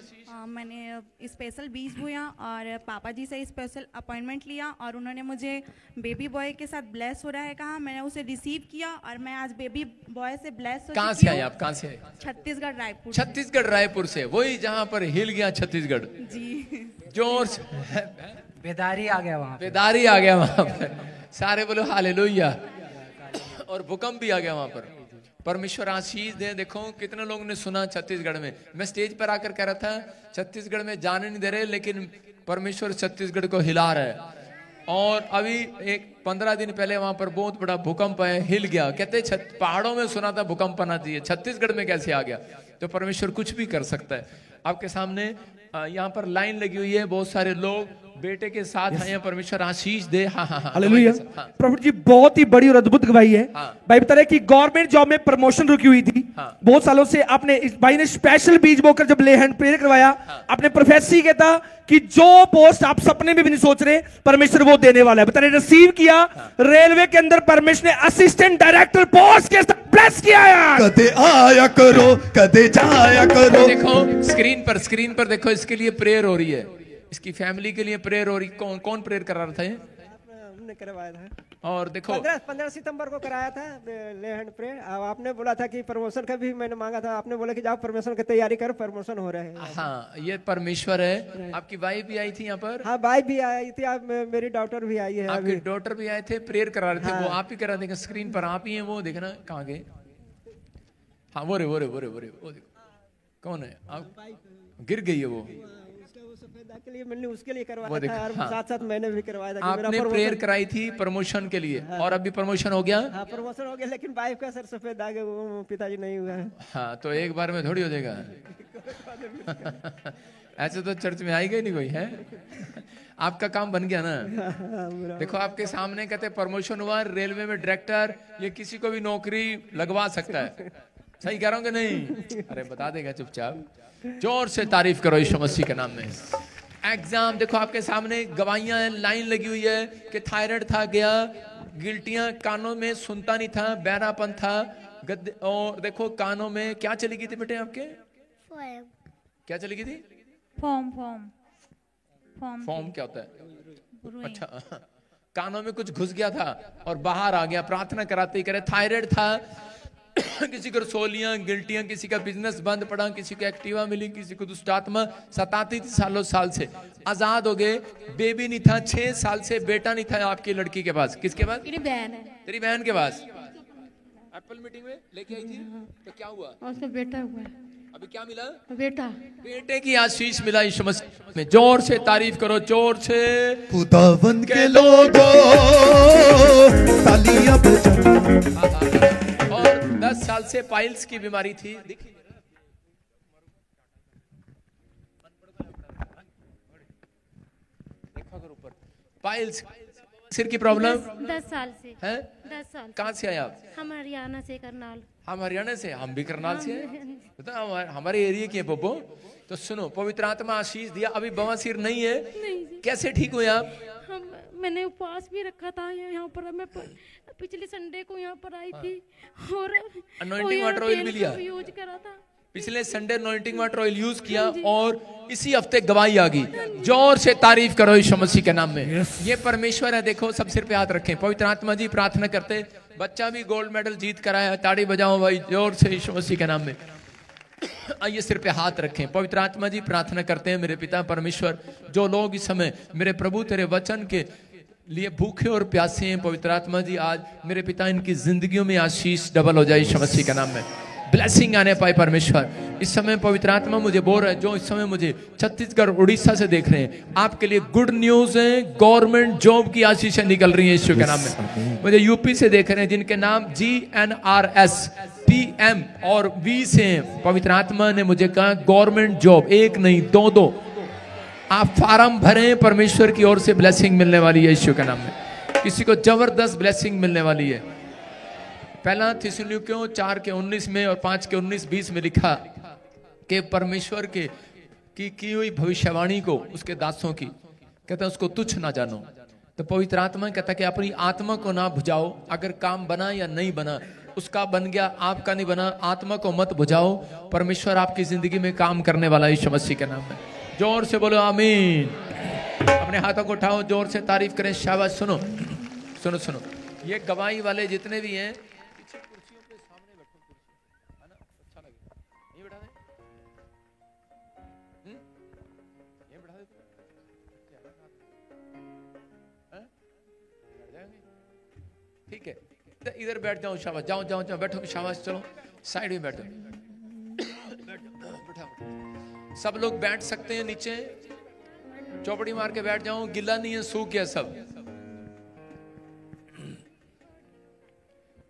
मैंने स्पेशल बीज बोया और पापा जी से स्पेशल अपॉइंटमेंट लिया और उन्होंने मुझे बेबी बॉय के साथ ब्लेस हो रहा है कहा। मैंने उसे रिसीव किया और मैं आज बेबी बॉय से ब्लेस हो। कहाँ से आए आप? कहाँ से? छत्तीसगढ़ रायपुर। छत्तीसगढ़ रायपुर से। वही जहाँ पर हिल गया छत्तीसगढ़। जी। जोर से। बेदारी आ गया वहाँ। बेदारी आ गया वहाँ पर। सारे बोलो हालेलुया। और भूकंप भी आ गया वहाँ पर। परमेश्वर आशीष दे। देखो कितने लोगों ने सुना छत्तीसगढ़ में। मैं स्टेज पर आकर कह रहा था छत्तीसगढ़ में जाने नहीं दे रहे, लेकिन परमेश्वर छत्तीसगढ़ को हिला रहा है। और अभी एक 15 दिन पहले वहां पर बहुत बड़ा भूकंप है, हिल गया। कहते पहाड़ों में सुना था भूकंप आना चाहिए, छत्तीसगढ़ में कैसे आ गया? तो परमेश्वर कुछ भी कर सकता है। आपके सामने यहाँ पर लाइन लगी हुई है, बहुत सारे लोग बेटे के साथ आए हैं। परमेश्वर आशीष दे। हाँ हाँ हाँ। प्रभु जी बहुत ही बड़ी और अद्भुत गवाही है। भाई बता रहे कि गवर्नमेंट जॉब में प्रमोशन रुकी हुई थी। बहुत सालों से आपने इस भाई ने स्पेशल बीज बोकर जब ले हैंड प्रेयर करवाया, आपने प्रोफेसी किया था कि जो पोस्ट आप सपने में भी नहीं सोच रहे परमेश्वर वो देने वाला है। बता रहे रिसीव किया। रेलवे के अंदर परमेश्वर ने असिस्टेंट डायरेक्टर पोस्ट के साथ ब्लेस किया यार। कदे आया करो, कदे जाया करो। देखो स्क्रीन पर देखो, इसके लिए प्रेयर हो रही है, इसकी फैमिली के लिए प्रेयर हो रही। कौन प्रेयर करा रहा था? हमने करवाया था। और देखो 15 सितंबर को कराया था ले हैंड प्रेयर। आपने बोला था कि प्रमोशन का भी मैंने मांगा था। आपने बोला कि जाओ प्रमोशन की तैयारी करो, प्रमोशन हो रहे हैं। हाँ, ये परमेश्वर है। आपकी वाइफ भी आई थी यहाँ पर? हाँ, वाइफ भी आई थी। आप मेरी डॉटर भी आई है। आपकी डॉटर भी आए थे, प्रेयर करा रहे थे। वो आप ही करा देंगे। स्क्रीन पर आप ही हैं, वो देखना कहाँ गए। हाँ वो देखो कौन है? आप गिर गई है वो। के लिए मैंने उसके लिए करवाया था और हाँ। साथ मैंने भी करवाया था। आपने प्रेयर कराई थी प्रमोशन के लिए। हाँ। और अभी प्रमोशन हो गया? हाँ, प्रमोशन हो गया, लेकिन वाइफ का सर सफेद दाग है, वो पिताजी नहीं हुआ है। हाँ, तो एक बार में थोड़ी हो जाएगा। ऐसे तो चर्च में आएगा ही नहीं कोई है। आपका काम बन गया ना। देखो आपके सामने कहते प्रमोशन हुआ, रेलवे में डायरेक्टर, ये किसी को भी नौकरी लगवा सकता है। सही कह रहा हूँ कि नहीं? अरे बता देगा चुपचाप। जोर से तारीफ करो यीशु मसीह के नाम में। एग्जाम देखो आपके सामने गवाहियां हैं, लाइन लगी हुई है कि थायराइड था गया, गिल्टियां, कानों में सुनता नहीं था, बहरापन था, और देखो कानों में क्या चली गई थी बेटे आपके? क्या चली गई थी? फॉर्म क्या होता है? अच्छा, कानों में कुछ घुस गया था और बाहर आ गया। प्रार्थना कराते ही करे थायराइड था। किसी को रसोलियां, गिल्टियां, किसी का बिजनेस बंद पड़ा, किसी को एक्टिवा मिली, किसी को दुष्ट आत्मा सताती थी साल से। आजाद हो गए। बेबी नहीं था 6 साल से, बेटा नहीं था आपकी लड़की के पास। किसके पास? मेरी बहन है। तेरी बहन के पास एप्पल मीटिंग में लेके आई थी, तो क्या हुआ? उसका बेटा हुआ। अभी क्या मिला? बेटा। बेटे की आशीष मिला यीशु मसीह में। जोर से तारीफ करो, जोर से। खुदावंद के लोगों तालियां बजाओ। और 10 साल से पाइल्स की बीमारी थी। पाइल्स, सिर की प्रॉब्लम 10 साल से है। 10 साल। कहाँ से आए आप? हम हरियाणा से, करनाल। हम हरियाणा से, हम भी करनाल से हैं। तो हमारे एरिया की है पप्पो। तो सुनो, पवित्र आत्मा आशीष दिया, अभी बवासीर नहीं है। नहीं जी। कैसे ठीक हुए आप? मैंने उपवास भी रखा था यहाँ पर। मैं पिछले संडे को यहाँ पर आई थी और अनॉइंटिंग वाटर ऑयल भी लिया, यूज करा था। पिछले Sunday anointing water oil use किया और इसी हफ्ते गवाही आ गई। जोर से तारीफ करो यीशु मसीह के नाम में। ये परमेश्वर है। देखो, सब सिर पे हाथ रखें। पवित्र आत्मा जी प्रार्थना करते, बच्चा भी गोल्ड मेडल जीत कर आया, ताड़ी बजाओ भाई जोर से यीशु मसीह के नाम में। आइए सिर पे हाथ रखें। पवित्र आत्मा जी प्रार्थना करते हैं, मेरे पिता परमेश्वर, जो लोग इस समय मेरे प्रभु तेरे वचन के लिए भूखे और प्यासे हैं, पवित्र आत्मा जी आज मेरे पिता इनकी जिंदगियों में आशीष डबल हो जाए यीशु मसीह के नाम में। ब्लेसिंग आने पाए परमेश्वर। इस समय पवित्र आत्मा मुझे बोल रहा है, जो इस समय मुझे छत्तीसगढ़ उड़ीसा से देख रहे हैं, आपके लिए गुड न्यूज है। गवर्नमेंट जॉब की आशीषें निकल रही हैं यीशु के नाम में। मुझे यूपी से देख रहे हैं जिनके नाम GNRS PM और V से हैं। पवित्र आत्मा ने मुझे कहा गवर्नमेंट जॉब, एक नहीं दो आप फार्म भरें, परमेश्वर की ओर से ब्लेसिंग मिलने वाली है यीशु के नाम में। किसी को जबरदस्त ब्लेसिंग मिलने वाली है। पहला थिस्सलुनीकियों 4:19 में और 5:19-20 में लिखा कि परमेश्वर के की हुई भविष्यवाणी को उसके दासों की, कहता है उसको तुच्छ ना जानो। तो पवित्र आत्मा कहता है कि अपनी आत्मा को ना बुझाओ। अगर काम बना या नहीं बना, उसका बन गया, आपका नहीं बना, आत्मा को मत बुझाओ। परमेश्वर आपकी जिंदगी में काम करने वाला यीशु मसीह के नाम में। जोर से बोलो आमीन। अपने हाथों को उठाओ, जोर से तारीफ करें। शाबाश। सुनो सुनो सुनो, ये गवाही वाले जितने भी हैं, पीछे कुर्सियों पे सामने बैठो, है ना, अच्छा लगेगा। ये बैठा दे, ये बैठा दे, बैठ जाएंगे, ठीक है। इधर बैठ जाओ, शाबाश। जाओ जाओ जाओ, बैठो, शाबाश। चलो साइड में बैठो, बैठा। सब लोग बैठ सकते हैं, नीचे चौपड़ी मार के बैठ जाओ। गिल्ला नहीं है, सूख गया सब।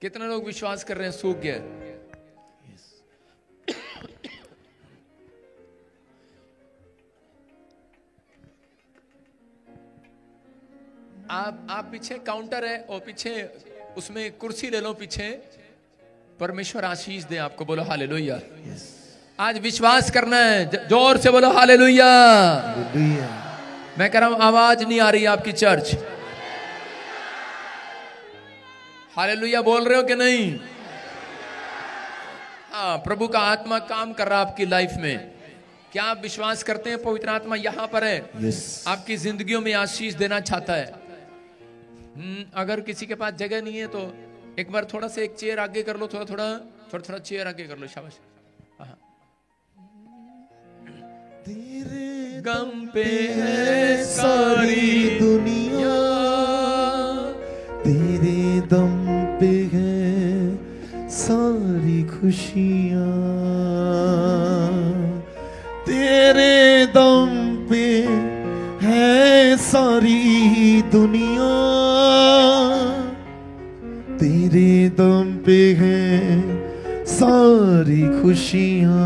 कितने लोग विश्वास कर रहे हैं सूख गया? आप पीछे काउंटर है और पीछे उसमें कुर्सी ले लो पीछे। परमेश्वर आशीष दे आपको। बोलो हालेलुया। आज विश्वास करना है, जोर से बोलो हालेलुया। मैं कह रहा हूं आवाज नहीं आ रही आपकी चर्च। हालेलुया बोल रहे हो कि नहीं? हाँ, प्रभु का आत्मा काम कर रहा है आपकी लाइफ में। क्या आप विश्वास करते हैं पवित्र आत्मा यहाँ पर है? आपकी जिंदगियों में आशीष देना चाहता है। अगर किसी के पास जगह नहीं है तो एक बार थोड़ा सा एक चेयर आगे कर लो, थोड़ा चेयर आगे कर लो। शाबाश। तेरे गम पे है सारी दुनिया, तेरे दम पे है सारी खुशियाँ, तेरे दम पे है सारी दुनिया, तेरे दम पे है सारी खुशियाँ।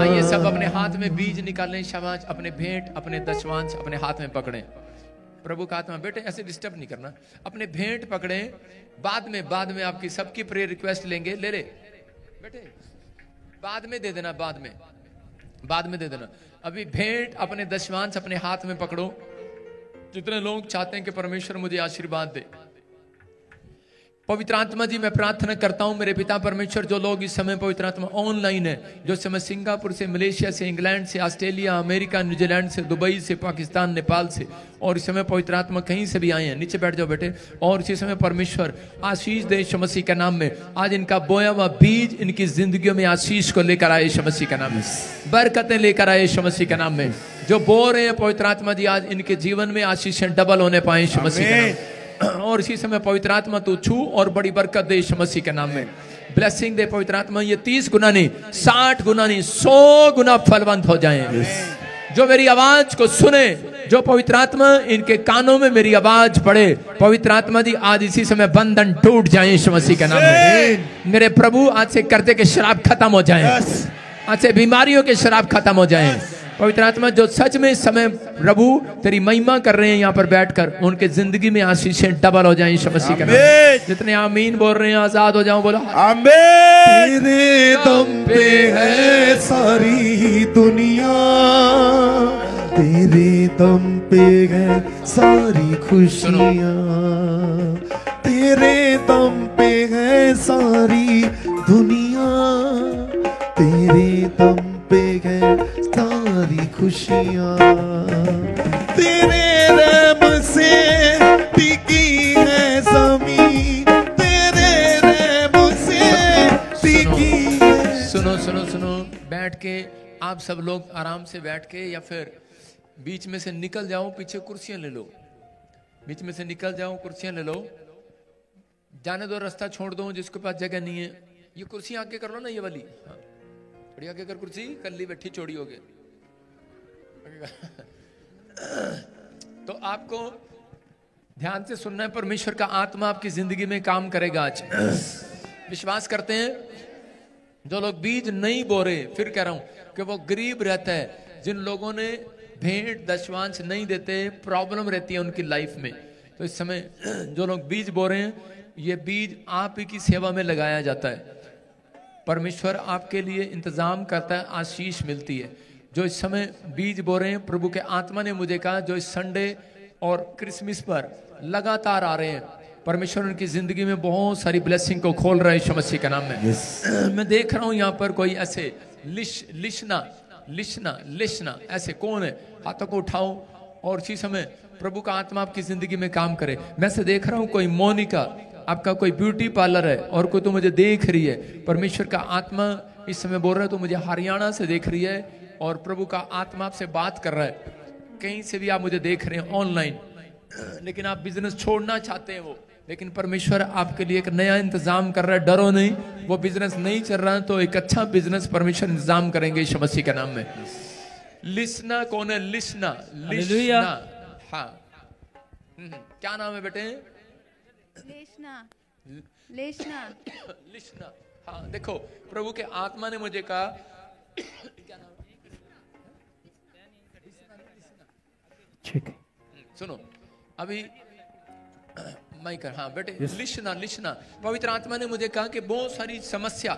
आइए सब अपने हाथ में बीज निकालें। शाबाश। अपने भेंट, अपने दशवांश अपने हाथ में पकड़ें। प्रभु का आत्मा, बेटे ऐसे डिस्टर्ब नहीं करना। अपने भेंट पकड़ें। बाद में आपकी सबकी प्रेयर रिक्वेस्ट लेंगे। ले बेटे, बाद में दे देना, बाद में दे देना। अभी भेंट, अपने दशवांश अपने हाथ में पकड़ो। जितने लोग चाहते हैं कि परमेश्वर मुझे आशीर्वाद दे, पवित्र आत्मा जी मैं प्रार्थना करता हूं मेरे पिता परमेश्वर, जो लोग इस समय पवित्र आत्मा ऑनलाइन है, जो समय सिंगापुर से, मलेशिया से, इंग्लैंड से, ऑस्ट्रेलिया, अमेरिका, न्यूजीलैंड से, दुबई से, पाकिस्तान, नेपाल से, और इस समय पवित्र आत्मा कहीं से भी आए हैं, नीचे बैठ जाओ बेटे। और इसी समय परमेश्वर आशीष दे यीशु मसीह के नाम में। आज इनका बोया हुआ बीज इनकी जिंदगियों में आशीष को लेकर आए यीशु मसीह के नाम में, बरकतें लेकर आए यीशु मसीह के नाम में। जो बोल रहे हैं पवित्र आत्मा जी, आज इनके जीवन में आशीषें डबल होने पाए यीशु मसीह के नाम में। और इसी समय पवित्र आत्मा तू छू और बड़ी बरकत दे यीशु मसीह के नाम में। ब्लेसिंग दे पवित्र आत्मा, ये 30 गुना नहीं, 60 गुना नहीं, 100 गुना फलवंत हो जाएं। जो मेरी आवाज को सुने, जो पवित्र आत्मा इनके कानों में मेरी आवाज पड़े, पवित्र आत्मा जी आज इसी समय बंधन टूट जाए यीशु मसीह के नाम में। मेरे प्रभु आज से कर्जे के शराब खत्म हो जाएं, आज से बीमारियों के शराब खत्म हो जाएं, पवित्र आत्मा जो सच में इस समय प्रभु तेरी महिमा कर रहे हैं यहाँ पर बैठकर, उनके जिंदगी में आशीषें डबल हो जाएं यीशु मसीह के नाम में। जितने आमीन बोल रहे हैं आजाद हो जाओ, बोलो आमीन। तेरे दम पे है सारी दुनिया, तेरे दम पे है सारी खुशियाँ, तेरे दम पे है सारी दुनिया, तेरे दम पे है सारी खुशियाँ, तेरे रहम से टिकी है ज़मीन, तेरे रहम से टिकी है। सुनो सुनो सुनो, बैठ के आप सब लोग आराम से बैठ के, या फिर बीच में से निकल जाओ, पीछे कुर्सियां ले लो, बीच में से निकल जाओ, कुर्सियां ले लो, जाने दो, रास्ता छोड़ दो जिसके पास जगह नहीं है। ये कुर्सी आगे कर लो ना, ये वाली, हाँ थोड़ी आगे कर, कुर्सी कल्ली बैठी चौड़ी हो गई। तो आपको ध्यान से सुनना है, परमेश्वर का आत्मा आपकी जिंदगी में काम करेगा आज। विश्वास करते हैं? जो लोग बीज नहीं बो रहे, फिर कह रहा हूं कि वो गरीब रहता है, जिन लोगों ने भेंट दशवांश नहीं देते, प्रॉब्लम रहती है उनकी लाइफ में, तो इस समय जो लोग बीज बो रहे हैं, ये बीज आप ही की सेवा में लगाया जाता है। परमेश्वर आपके लिए इंतजाम करता है, आशीष मिलती है। जो इस समय बीज बो रहे हैं, प्रभु के आत्मा ने मुझे कहा, जो इस संडे और क्रिसमस पर लगातार आ रहे हैं, परमेश्वर उनकी जिंदगी में बहुत सारी ब्लेसिंग को खोल रहा है यीशु मसीह के नाम में। मैं देख रहा हूं यहाँ पर कोई ऐसे लिशना ऐसे कौन है, हाथों को उठाओ और इसी समय प्रभु का आत्मा आपकी जिंदगी में काम करे। मैं से देख रहा हूं कोई मोनिका, आपका कोई ब्यूटी पार्लर है और कोई तो मुझे देख रही है, परमेश्वर का आत्मा इस समय बोल रहा है, तो मुझे हरियाणा से देख रही है और प्रभु का आत्मा आपसे बात कर रहा है। कहीं से भी आप मुझे देख रहे हैं ऑनलाइन, लेकिन आप बिजनेस छोड़ना चाहते हैं वो, लेकिन परमेश्वर आपके लिए एक नया इंतजाम कर रहा है। डरो नहीं, वो बिजनेस नहीं चल रहा है तो एक अच्छा बिजनेस परमेश्वर इंतजाम करेंगे यीशु मसीह के नाम में। लिसना कौन है? लिसना, हाँ क्या नाम है बेटे? लिसना। हाँ देखो, प्रभु के आत्मा ने मुझे कहा, क्या नाम है? ठीक है, सुनो अभी माइक, हाँ बेटे लिसना। पवित्र आत्मा ने मुझे कहा कि बहुत सारी समस्या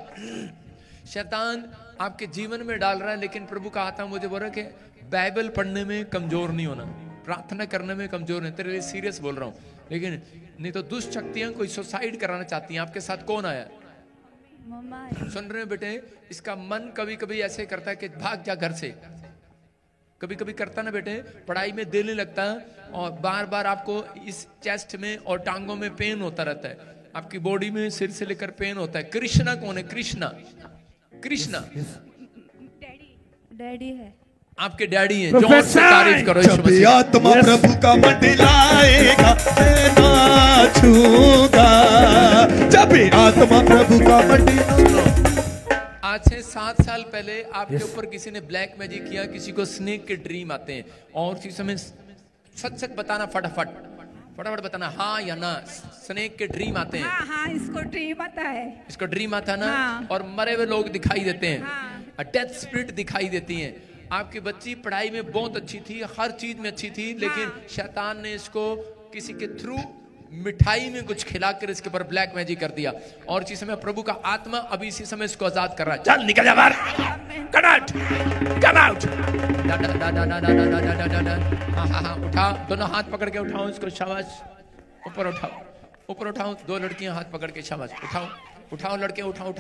शैतान आपके जीवन में डाल रहा है, लेकिन प्रभु का आत्मा मुझे बोल रहा है कि बाइबल पढ़ने में कमजोर नहीं होना, प्रार्थना करने में कमजोर नहीं। तेरे लिए सीरियस बोल रहा हूँ, लेकिन नहीं तो दुष्ट शक्तियां कोई सुसाइड कराना चाहती हैं। आपके साथ कौन आया? सुन रहे हैं बेटे? इसका मन कभी कभी ऐसे करता है कि भाग जा घर से, कभी कभी करता ना बेटे, पढ़ाई में दिल नहीं लगता और बार बार आपको इस चेस्ट में और टांगों में पेन होता रहता है, आपकी बॉडी में सिर से लेकर पेन होता है। कृष्णा कौन है? कृष्णा डैडी है, आपके डैडी हैं। जोर से तारीफ करो यीशु मसीह। जब आत्मा प्रभु का मंडलाएगा मैं नाचूंगा, जब आत्मा प्रभु का मंडलाएगा। आज से 7 साल पहले आपके ऊपर किसी ने ब्लैक मैजिक किया, किसी को स्नेक के ड्रीम आते हैं, और इसी समय सच बताना, फटाफट बताना हाँ या ना, स्नेक के ड्रीम आते हैं। हाँ, इसको ड्रीम आता है, इसको ड्रीम आता है ना। हाँ। और मरे हुए लोग दिखाई देते हैं। हाँ। डेथ स्पिरिट दिखाई देती हैं। आपकी बच्ची पढ़ाई में बहुत अच्छी थी, हर चीज में अच्छी थी, लेकिन शैतान ने इसको किसी के थ्रू मिठाई में कुछ खिलाकर इसके ऊपर ब्लैक मैजिक कर दिया, और इसी समय प्रभु का आत्मा अभी इसी समय इसको आजाद कर रहा है। चल निकल जा बाहर, कम आउट। हाँ, उठा, दोनों हाथ पकड़ के उठाओ इसको, शाबाश। ऊपर उठाओ, 2 लड़कियां हाथ पकड़ के, शाबाश। उठाओ लड़के, उठाओ।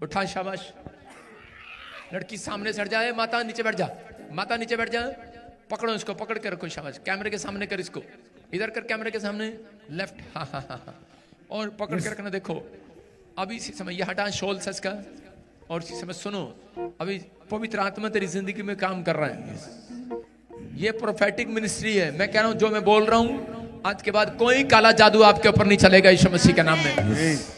उठा, शाबाश। लड़की सामने से हट जाए, माता नीचे बैठ जा, पकड़ो इसको, पकड़ के रखो, शाबाश। कैमरे के सामने कर इसको, इधर कर, कैमरे के सामने, लेफ्ट, हाँ, और पकड़ के रखना। देखो अभी इसी समय ये हटा शॉल सच का, और इसी समय सुनो, अभी पवित्र आत्मा तेरी जिंदगी में काम कर रहा है। ये प्रोफेटिक मिनिस्ट्री है। मैं कह रहा हूं, जो मैं बोल रहा हूं, आज के बाद कोई काला जादू आपके ऊपर नहीं चलेगा यीशु मसीह के नाम में।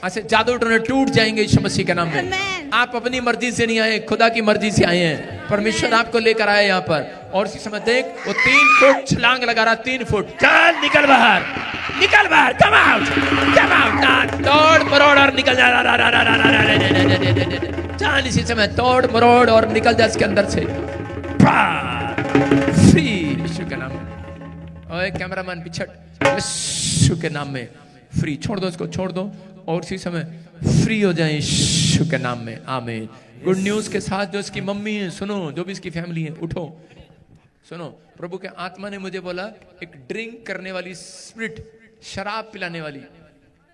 ऐसे जादू टोने टूट जाएंगे यीशु मसीह के नाम में। आप अपनी मर्जी से नहीं आए, खुदा की मर्जी से आए हैं। परमेश्वर आपको लेकर आए यहाँ पर। और इसी समय देख वो 3 फुट छलांग लगा रहा, 3 फुट। चल निकल बाहर, निकल बाहर, कम आउट, कम आउट, तोड़ मरोड़ और निकल जा। चल इसी समय तोड़ मरोड़ और निकल जा इसके अंदर से। फ्री यीशु के नाम में। ओए कैमरामैन पिछट, यीशु के नाम में फ्री। छोड़ दो इसको, छोड़ दो और इसी समय फ्री हो जाए यीशु के नाम में। आमीन। गुड न्यूज के साथ जो इसकी मम्मी है, सुनो, जो भी इसकी फैमिली है, उठो सुनो। प्रभु के आत्मा ने मुझे बोला एक ड्रिंक करने वाली स्पिरिट, शराब पिलाने वाली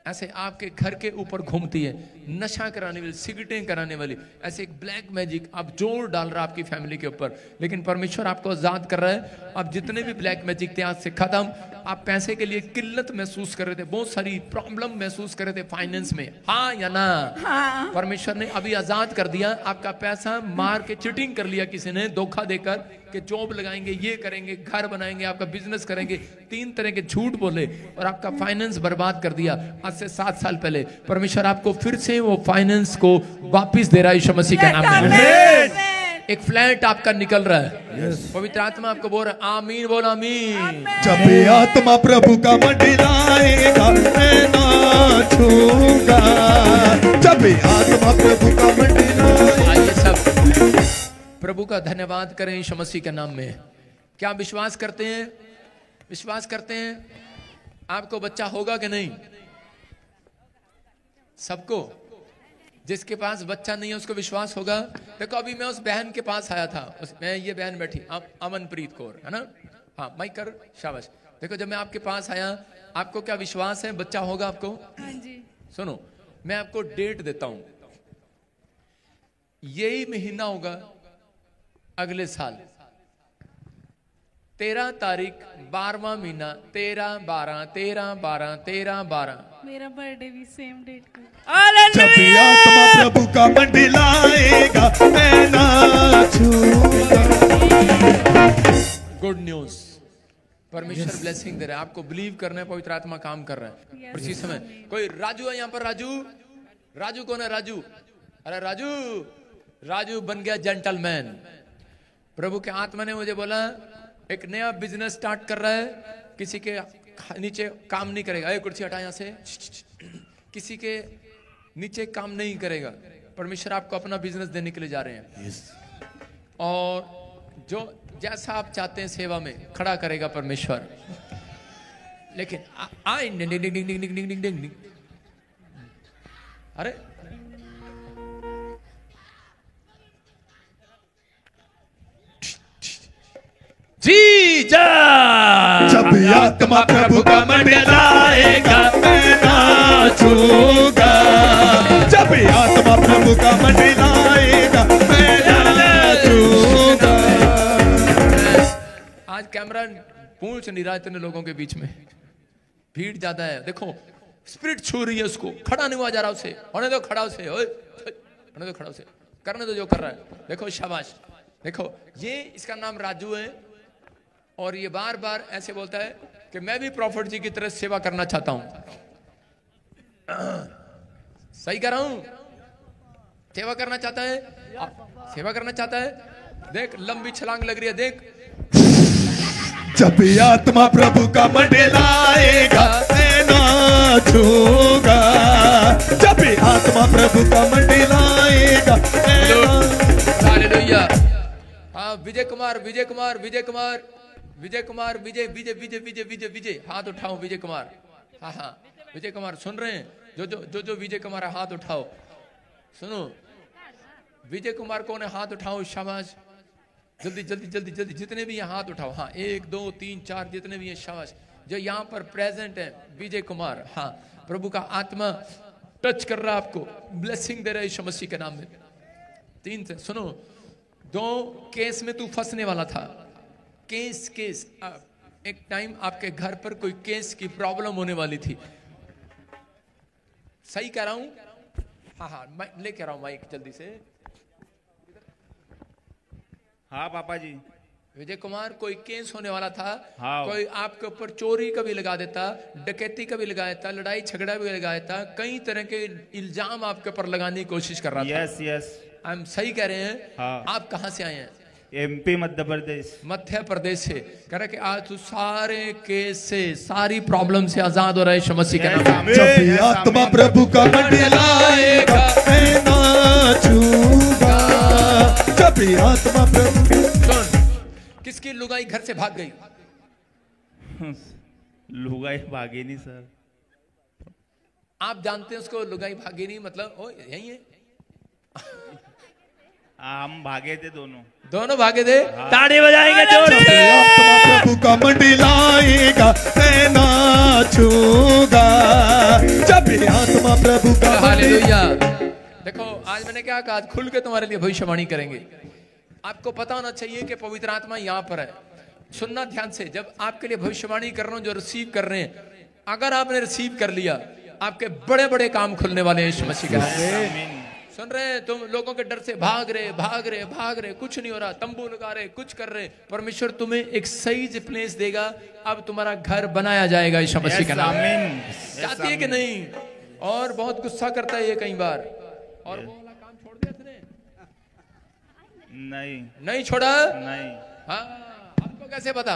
ऐसे आपके घर के ऊपर घूमती है, नशा कराने वाली, सिगरेटें कराने वाली, ऐसे एक ब्लैक मैजिक आप जोर डाल रहा आपकी फैमिली के ऊपर। लेकिन परमेश्वर आपको आजाद कर रहा है। आप जितने भी ब्लैक मैजिक थे आज से खत्म। आप पैसे के लिए किल्लत महसूस कर रहे थे, बहुत सारी प्रॉब्लम महसूस कर रहे थे फाइनेंस में, हाँ या ना? हाँ। परमेश्वर ने अभी आजाद कर दिया। आपका पैसा मार के चीटिंग कर लिया किसी ने, धोखा देकर कि जॉब लगाएंगे, ये करेंगे, घर बनाएंगे, आपका बिजनेस करेंगे, 3 तरह के झूठ बोले और आपका फाइनेंस बर्बाद कर दिया आज से 7 साल पहले। परमेश्वर आपको फिर से वो फाइनेंस को वापस दे रहा है यीशु मसीह के नाम में। एक फ्लैट आपका निकल रहा है। पवित्र आत्मा आपको बोल रहा है आमीन, बोल आमीन। जब आत्मा प्रभु का मंडलाएगा मैं नाचूंगा। जब आत्मा प्रभु का मंडलाएगा। आइए सब प्रभु का धन्यवाद करें यीशु मसीह के नाम में। क्या विश्वास करते हैं? विश्वास करते हैं आपको बच्चा होगा कि नहीं? सबको? जिसके पास बच्चा नहीं है उसको विश्वास होगा? देखो अभी मैं उस बहन के पास आया था, मैं ये बहन बैठी अमनप्रीत कौर, है ना? हाँ माइक कर, शाबाश। देखो जब मैं आपके पास आया, आपको क्या विश्वास है बच्चा होगा आपको? हाँ जी। सुनो मैं आपको डेट देता हूं, यही महीना होगा अगले साल 13 तारीख 12वां महीना 13/12 13/12 13/12। मेरा बर्थडे भी सेम डेट का। जब आत्मा प्रभु का मंडलाएगा मैं नाचूंगा। गुड न्यूज, परमेश्वर ब्लेसिंग दे रहा है। आपको बिलीव करना है, पवित्र आत्मा काम कर रहा है। और इसी समय कोई राजू है यहाँ पर? राजू, राजू कौन है? राजू, अरे राजू, राजू बन गया जेंटलमैन। प्रभु के आत्मा ने मुझे बोला एक नया बिजनेस स्टार्ट कर रहा है, किसी के नीचे काम नहीं करेगा। ये कुर्सी हटा यहाँ से, किसी के नीचे काम नहीं करेगा। परमेश्वर आपको अपना बिजनेस देने के लिए जा रहे हैं। और जो जैसा आप चाहते हैं सेवा में खड़ा करेगा परमेश्वर। लेकिन अरे जी जा। जब आत्मा प्रभु का मंडलाएगा मैं नाचूंगा। जब आत्मा प्रभु का मंडलाएगा मैं नाचूंगा। आज कैमरा पूछ नहीं रहा इतने लोगों के बीच में, भीड़ ज्यादा है। देखो स्पिरिट छू रही है उसको, खड़ा नहीं हुआ जा रहा उसे। होने दो खड़ा उसे, होने दो खड़ा उसे, करने दो जो कर रहा है। देखो शाबाश। देखो ये इसका नाम राजू है और ये बार बार ऐसे बोलता है कि मैं भी प्रॉफिट जी की तरह सेवा करना चाहता हूं। सही कर रहा हूं? सेवा करना चाहता है, सेवा करना चाहता है। देख लंबी छलांग लग रही है, देख। जब आत्मा प्रभु का मंडलाएगा मैं नाचूंगा। जब आत्मा प्रभु का मंडलाएगा हालेलुया। हाँ विजय कुमार, विजय कुमार, विजय कुमार, विजय कुमार, विजय विजय विजय विजय विजय विजय, हाथ उठाओ विजय कुमार। हाँ हाँ विजय कुमार सुन रहे हैं? जो विजय कुमार है हाथ उठाओ। सुनो विजय कुमार कौन है? हाथ उठाओ। शाबाश, जल्दी जल्दी जल्दी जल्दी, जितने भी हैं हाथ उठाओ। हाँ 1 2 3 4 जितने भी हैं, शाबाश। जो यहाँ पर प्रेजेंट है विजय कुमार। हाँ प्रभु का आत्मा टच कर रहा है आपको, ब्लेसिंग दे रहा है यीशु मसीह के नाम में। 3 से सुनो, 2 केस में तू फंसने वाला था। केस एक टाइम आपके घर पर कोई केस की प्रॉब्लम होने वाली थी। सही कह रहा हूं? हाँ हाँ मैं लेके आ रहा हूं माइक जल्दी से। हाँ पापा जी। विजय कुमार, कोई केस होने वाला था, हाँ। कोई आपके ऊपर चोरी का भी लगा देता, डकैती का भी लगा देता, लड़ाई झगड़ा भी लगा देता, कई तरह के इल्जाम आपके ऊपर लगाने की कोशिश कर रहा था। यस यस, हम सही कह रहे हैं। हाँ। आप कहाँ से आए हैं? एमपी मध्य प्रदेश। मध्य प्रदेश से। कह रहे कि आज तू सारे केस से, सारी प्रॉब्लम से आजाद हो रहा है यीशु मसीह के नाम में। जब भी आत्मा प्रभु का मंडलाएगा मैं नाचूंगा। जब भी आत्मा प्रभु। सुन, किसकी लुगाई घर से भाग गई? लुगाई भागी नहीं सर। आप जानते हैं उसको लुगाई भागी नहीं मतलब? ओ यही है। हम भागे थे दोनों भागे थे। ताड़ी बजाएंगे जोर से। आत्मा प्रभु का मंडलाएगा मैं नाचूंगा। जब भी आत्मा प्रभु का हालेलुया। देखो आज मैंने क्या कहा, आज खुल के तुम्हारे लिए भविष्यवाणी करेंगे। आपको पता होना चाहिए कि पवित्र आत्मा यहाँ पर है। सुनना ध्यान से, जब आपके लिए भविष्यवाणी कर रहा हूं, जो रिसीव कर रहे हैं, अगर आपने रिसीव कर लिया, आपके बड़े बड़े काम खुलने वाले हैं यीशु मसीह के नाम से। सुन रहे हैं? तुम लोगों के डर से भाग रहे, कुछ नहीं हो रहा, तंबू लगा रहे, कुछ कर रहे, परमेश्वर तुम्हें एक सही प्लेस देगा। अब तुम्हारा घर बनाया जाएगा यीशु मसीह के नाम में। चाहती है कि नहीं? और बहुत गुस्सा करता है ये कई बार। और वो वाला काम छोड़ दिया तूने? नहीं छोड़ा? नहीं। हाँ, आपको कैसे पता?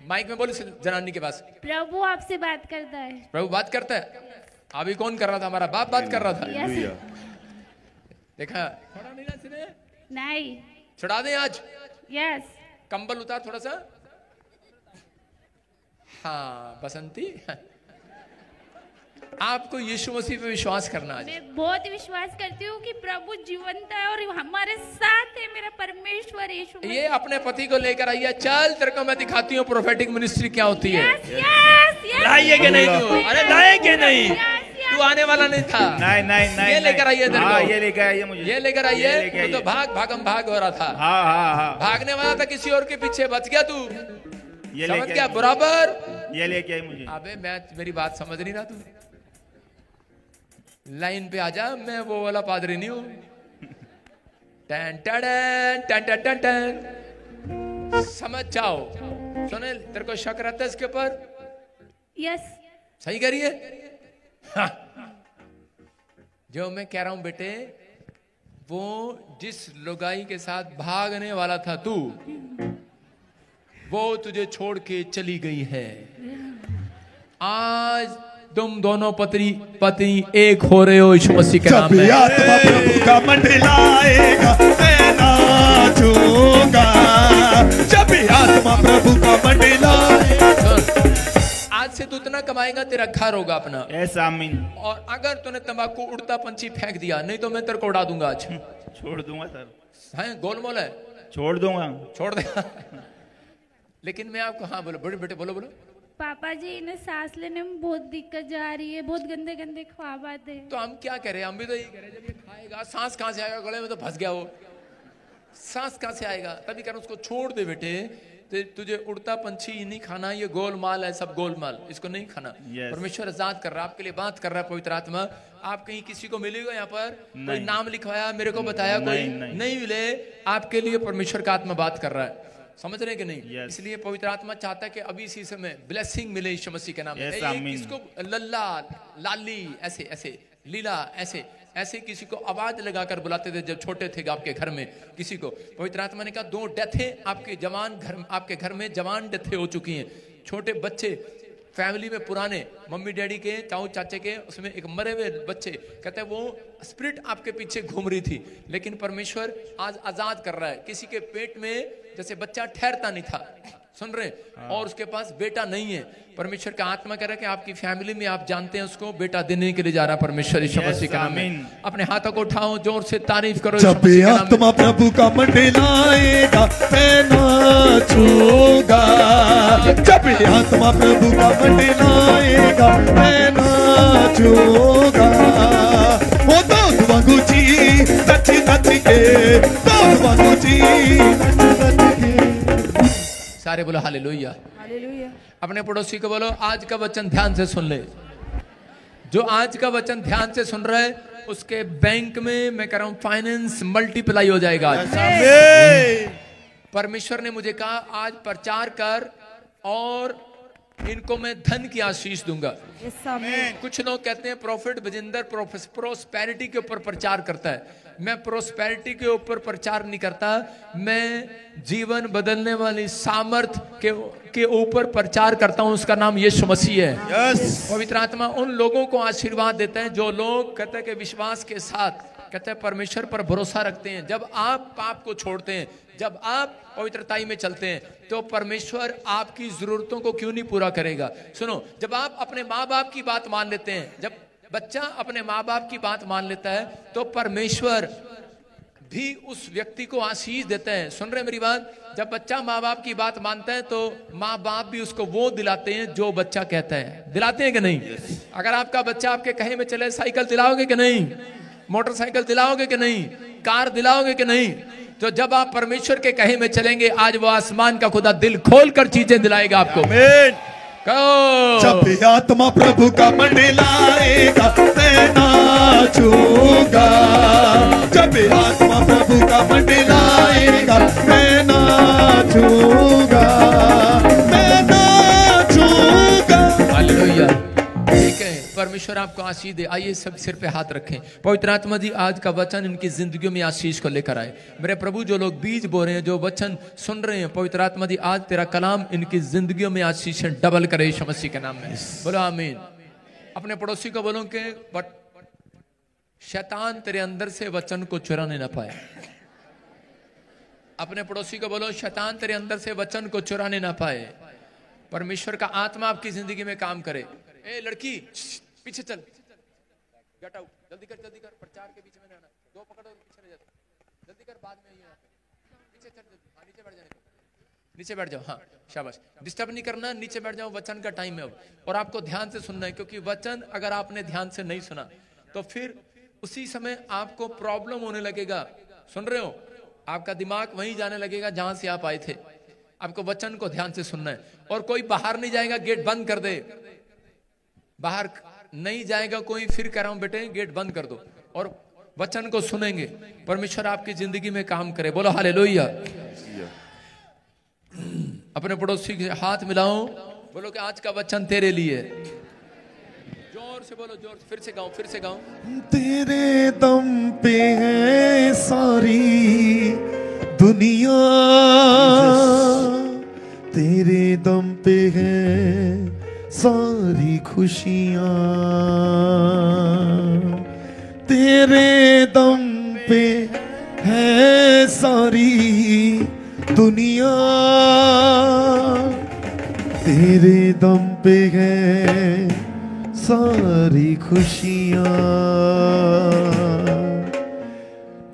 माइक में बोले जनानी के पास। प्रभु आपसे बात करता है। प्रभु बात करता है। अभी कौन कर रहा था? हमारा बाप बात कर रहा था। देखा? छोड़ा नहीं ना इसने? नहीं। छुड़ा दे आज? यस। कंबल उतार थोड़ा सा। हाँ बसंती, आपको यीशु मसीह पे विश्वास करना है। मैं बहुत विश्वास करती हूँ कि प्रभु जीवंत है और हमारे साथ है, मेरा परमेश्वर यीशु मसीह। ये अपने पति को लेकर आइए। चल तेरे को मैं दिखाती हूँ प्रोफेटिक मिनिस्ट्री क्या होती है। लाइए कि नहीं तू? अरे लाए कि नहीं? तू आने वाला नहीं था। नहीं ये लेकर आइए तेरे को। ये लेकर आइए मुझे। ये लेकर आइए। तो भाग हो रहा था। हाँ। भागने वाला था, किसी और के पीछे बच गया तू। ये समझ गया बराबर? ये लेके आई मुझे। अबे मेरी बात समझ नहीं रहा तू। लाइन पे आजा, मैं वो वाला पादरी नहीं हूं। टन टन टन टन टन टन। समझ जाओ। सुने, तेरे को शक रहता है इसके ऊपर? यस। सही कह रही है? हाँ। जो मैं कह रहा हूं बेटे, वो जिस लुगाई के साथ भागने वाला था तू, वो तुझे छोड़ के चली गई है। आज तुम दोनों पति एक हो रहे हो यीशु मसीह के नाम में। जब आत्मा प्रभु का मंडलाएगा मैं नाचूंगा। जब आत्मा प्रभु का मंडलाएगा। आज से तू इतना कमाएगा, तेरा घर होगा अपना। ऐसा आमीन। और अगर तूने तंबाकू उड़ता पंछी फेंक दिया, नहीं तो मैं तेरे को उड़ा दूंगा आज। छोड़ दूंगा सर। है गोलमोल है। छोड़ दूंगा। छोड़ दे। लेकिन मैं आपको, हाँ बोलो बड़े बेटे, बोलो। पापा जी, इन्हें सांस लेने में बहुत दिक्कत जा रही है, बहुत गंदे गंदे ख्वाब आते हैं। तो हम क्या करें? हम भी तो यही करें, जब ये खाएगा सांस कहाँ से आएगा? गले में तो फंस गया वो, सांस कहाँ से आएगा? तभी कर उसको छोड़ दे बेटे। तुझे उड़ता पंछी नहीं खाना, ये गोलमाल है, सब गोलमाल, इसको नहीं खाना। परमेश्वर आजाद कर रहा है, आपके लिए बात कर रहा है पवित्र आत्मा। आप कहीं किसी को मिलेगा यहाँ पर? कोई नाम लिखवाया, मेरे को बताया कोई? नहीं मिले। आपके लिए परमेश्वर का आत्मा बात कर रहा है। समझ रहे कि नहीं? इसलिए पवित्र आत्मा चाहता है कि अभी इसी समय ब्लेसिंग मिले यीशु मसीह के नाम में। इसको लल्ला, लाली, ऐसे ऐसे, लीला, ऐसे ऐसे किसी को आवाज लगाकर बुलाते थे जब छोटे थे आपके घर में किसी को। पवित्र आत्मा ने कहा 2 डेथें आपके घर में जवान डेथें हो चुकी हैं। छोटे बच्चे फैमिली में पुराने, मम्मी डैडी के, ताऊ चाचे के, उसमें एक मरे हुए बच्चे, कहते हैं वो स्पिरिट आपके पीछे घूम रही थी, लेकिन परमेश्वर आज आजाद कर रहा है। किसी के पेट में जैसे बच्चा ठहरता नहीं था, सुन रहे, और उसके पास बेटा नहीं है, परमेश्वर का आत्मा कह रहा है कि आपकी फैमिली में आप जानते हैं उसको बेटा देने के लिए जा रहा है परमेश्वर यीशु मसीह के नाम में। अपने हाथों को उठाओ, जोर से तारीफ करो। जब आत्मा प्रभु का मंडलाएगा मैं नाचूंगा। जब आत्मा प्रभु का मंडलाएगा मैं नाचूंगा। वो दोस्त वांगूची नच नच के, दोस्त वांगूची नच नच के। सारे बोलो हालेलुया। हालेलुया। अपने पड़ोसी को बोलो आज का वचन ध्यान से सुन ले। जो आज का वचन ध्यान से सुन रहा है उसके बैंक में मैं कह रहा हूं फाइनेंस मल्टीप्लाई हो जाएगा। परमेश्वर ने मुझे कहा आज प्रचार कर और इनको मैं धन की आशीष दूंगा। कुछ लोग कहते हैं प्रॉफिट बजिंदर प्रोस्पेरिटी के ऊपर प्रचार करता है। मैं प्रोस्पेरिटी के ऊपर प्रचार नहीं करता, मैं जीवन बदलने वाली सामर्थ्य के ऊपर प्रचार करता हूं। उसका नाम यीशु मसीह है। पवित्र आत्मा उन लोगों को आशीर्वाद देता है जो लोग कहते हैं कि विश्वास के साथ कहते हैं परमेश्वर पर भरोसा रखते हैं। जब आप पाप को छोड़ते हैं, जब आप पवित्रताई में चलते हैं, तो परमेश्वर आपकी जरूरतों को क्यों नहीं पूरा करेगा। सुनो, जब आप अपने माँ बाप की बात मान लेते हैं, जब बच्चा अपने माँ बाप की बात मान लेता है, तो परमेश्वर भी उस व्यक्ति को आशीष देता है। सुन रहे मेरी बात? जब बच्चा माँ बाप की बात मानता है तो माँ बाप भी उसको वो दिलाते हैं जो बच्चा कहता है। दिलाते हैं कि नहीं? अगर आपका बच्चा आपके कहे में चले, साइकिल दिलाओगे कि नहीं? मोटरसाइकिल दिलाओगे कि नहीं? कार दिलाओगे कि नहीं? तो जब आप परमेश्वर के कहे में चलेंगे, आज वो आसमान का खुदा दिल खोल कर चीजें दिलाएगा आपको। जब आत्मा प्रभु का मंडलाएगा मैं नाचूंगा। जब आत्मा प्रभु का मंडलाएगा मैं नाचूंगा, मैं नाचूंगा। हालेलुया। ठीक है, परमेश्वर आपको आशीष दे। आइए सब सिर पे हाथ रखें। पवित्र आत्मा जी आज का वचन इनकी जिंदगियों में आशीष को लेकर आए। मेरे प्रभु जो लोग बीज बो रहे हैं, जो वचन सुन रहे हैं, पवित्र आत्मा जी आज तेरा कलाम इनकी जिंदगियों में आशीष डबल करे यीशु मसीह के नाम में। बोलो आमीन। अपने पड़ोसी को बोलो कि शैतान तेरे अंदर से वचन को चुराने ना पाए। अपने पड़ोसी को बोलो शैतान तेरे अंदर से वचन को चुराने ना पाए। परमेश्वर का आत्मा आपकी जिंदगी में काम करे। ए लड़की पीछे चल, गेट आउट, जल्दी कर, जल्दी कर। प्रचार के बीच में रहना, दो पकड़ो पीछे रह जाता, जल्दी कर, बाद में यहाँ पे पीछे चल, हाँ नीचे बैठ जाने, नीचे बैठ जाओ। हाँ शाबाश, डिस्टर्ब नहीं करना, नीचे बैठ जाओ। वचन का टाइम है अब, और आपको ध्यान से सुनना है, क्योंकि वचन अगर आपने ध्यान से नहीं सुना तो फिर उसी समय आपको प्रॉब्लम होने लगेगा। सुन रहे हो? आपका दिमाग वहीं जाने लगेगा जहां से आप आए थे। आपको वचन को ध्यान से सुनना है। और कोई बाहर नहीं जाएगा, गेट बंद कर दे। बाहर नहीं जाएगा कोई, फिर कह रहा हूं बेटे गेट बंद कर दो और वचन को सुनेंगे। परमेश्वर आपकी जिंदगी में काम करे। बोलो हालेलुया। अपने पड़ोसी के हाथ मिलाओ, बोलो कि आज का वचन तेरे लिए। जोर से बोलो, जोर से, फिर से गाओ, फिर से गाओ। तेरे दम पे है सारी दुनिया, तेरे दम पे है सारी खुशियां, तेरे दम पे है सारी दुनिया, तेरे दम पे है सारी खुशियां,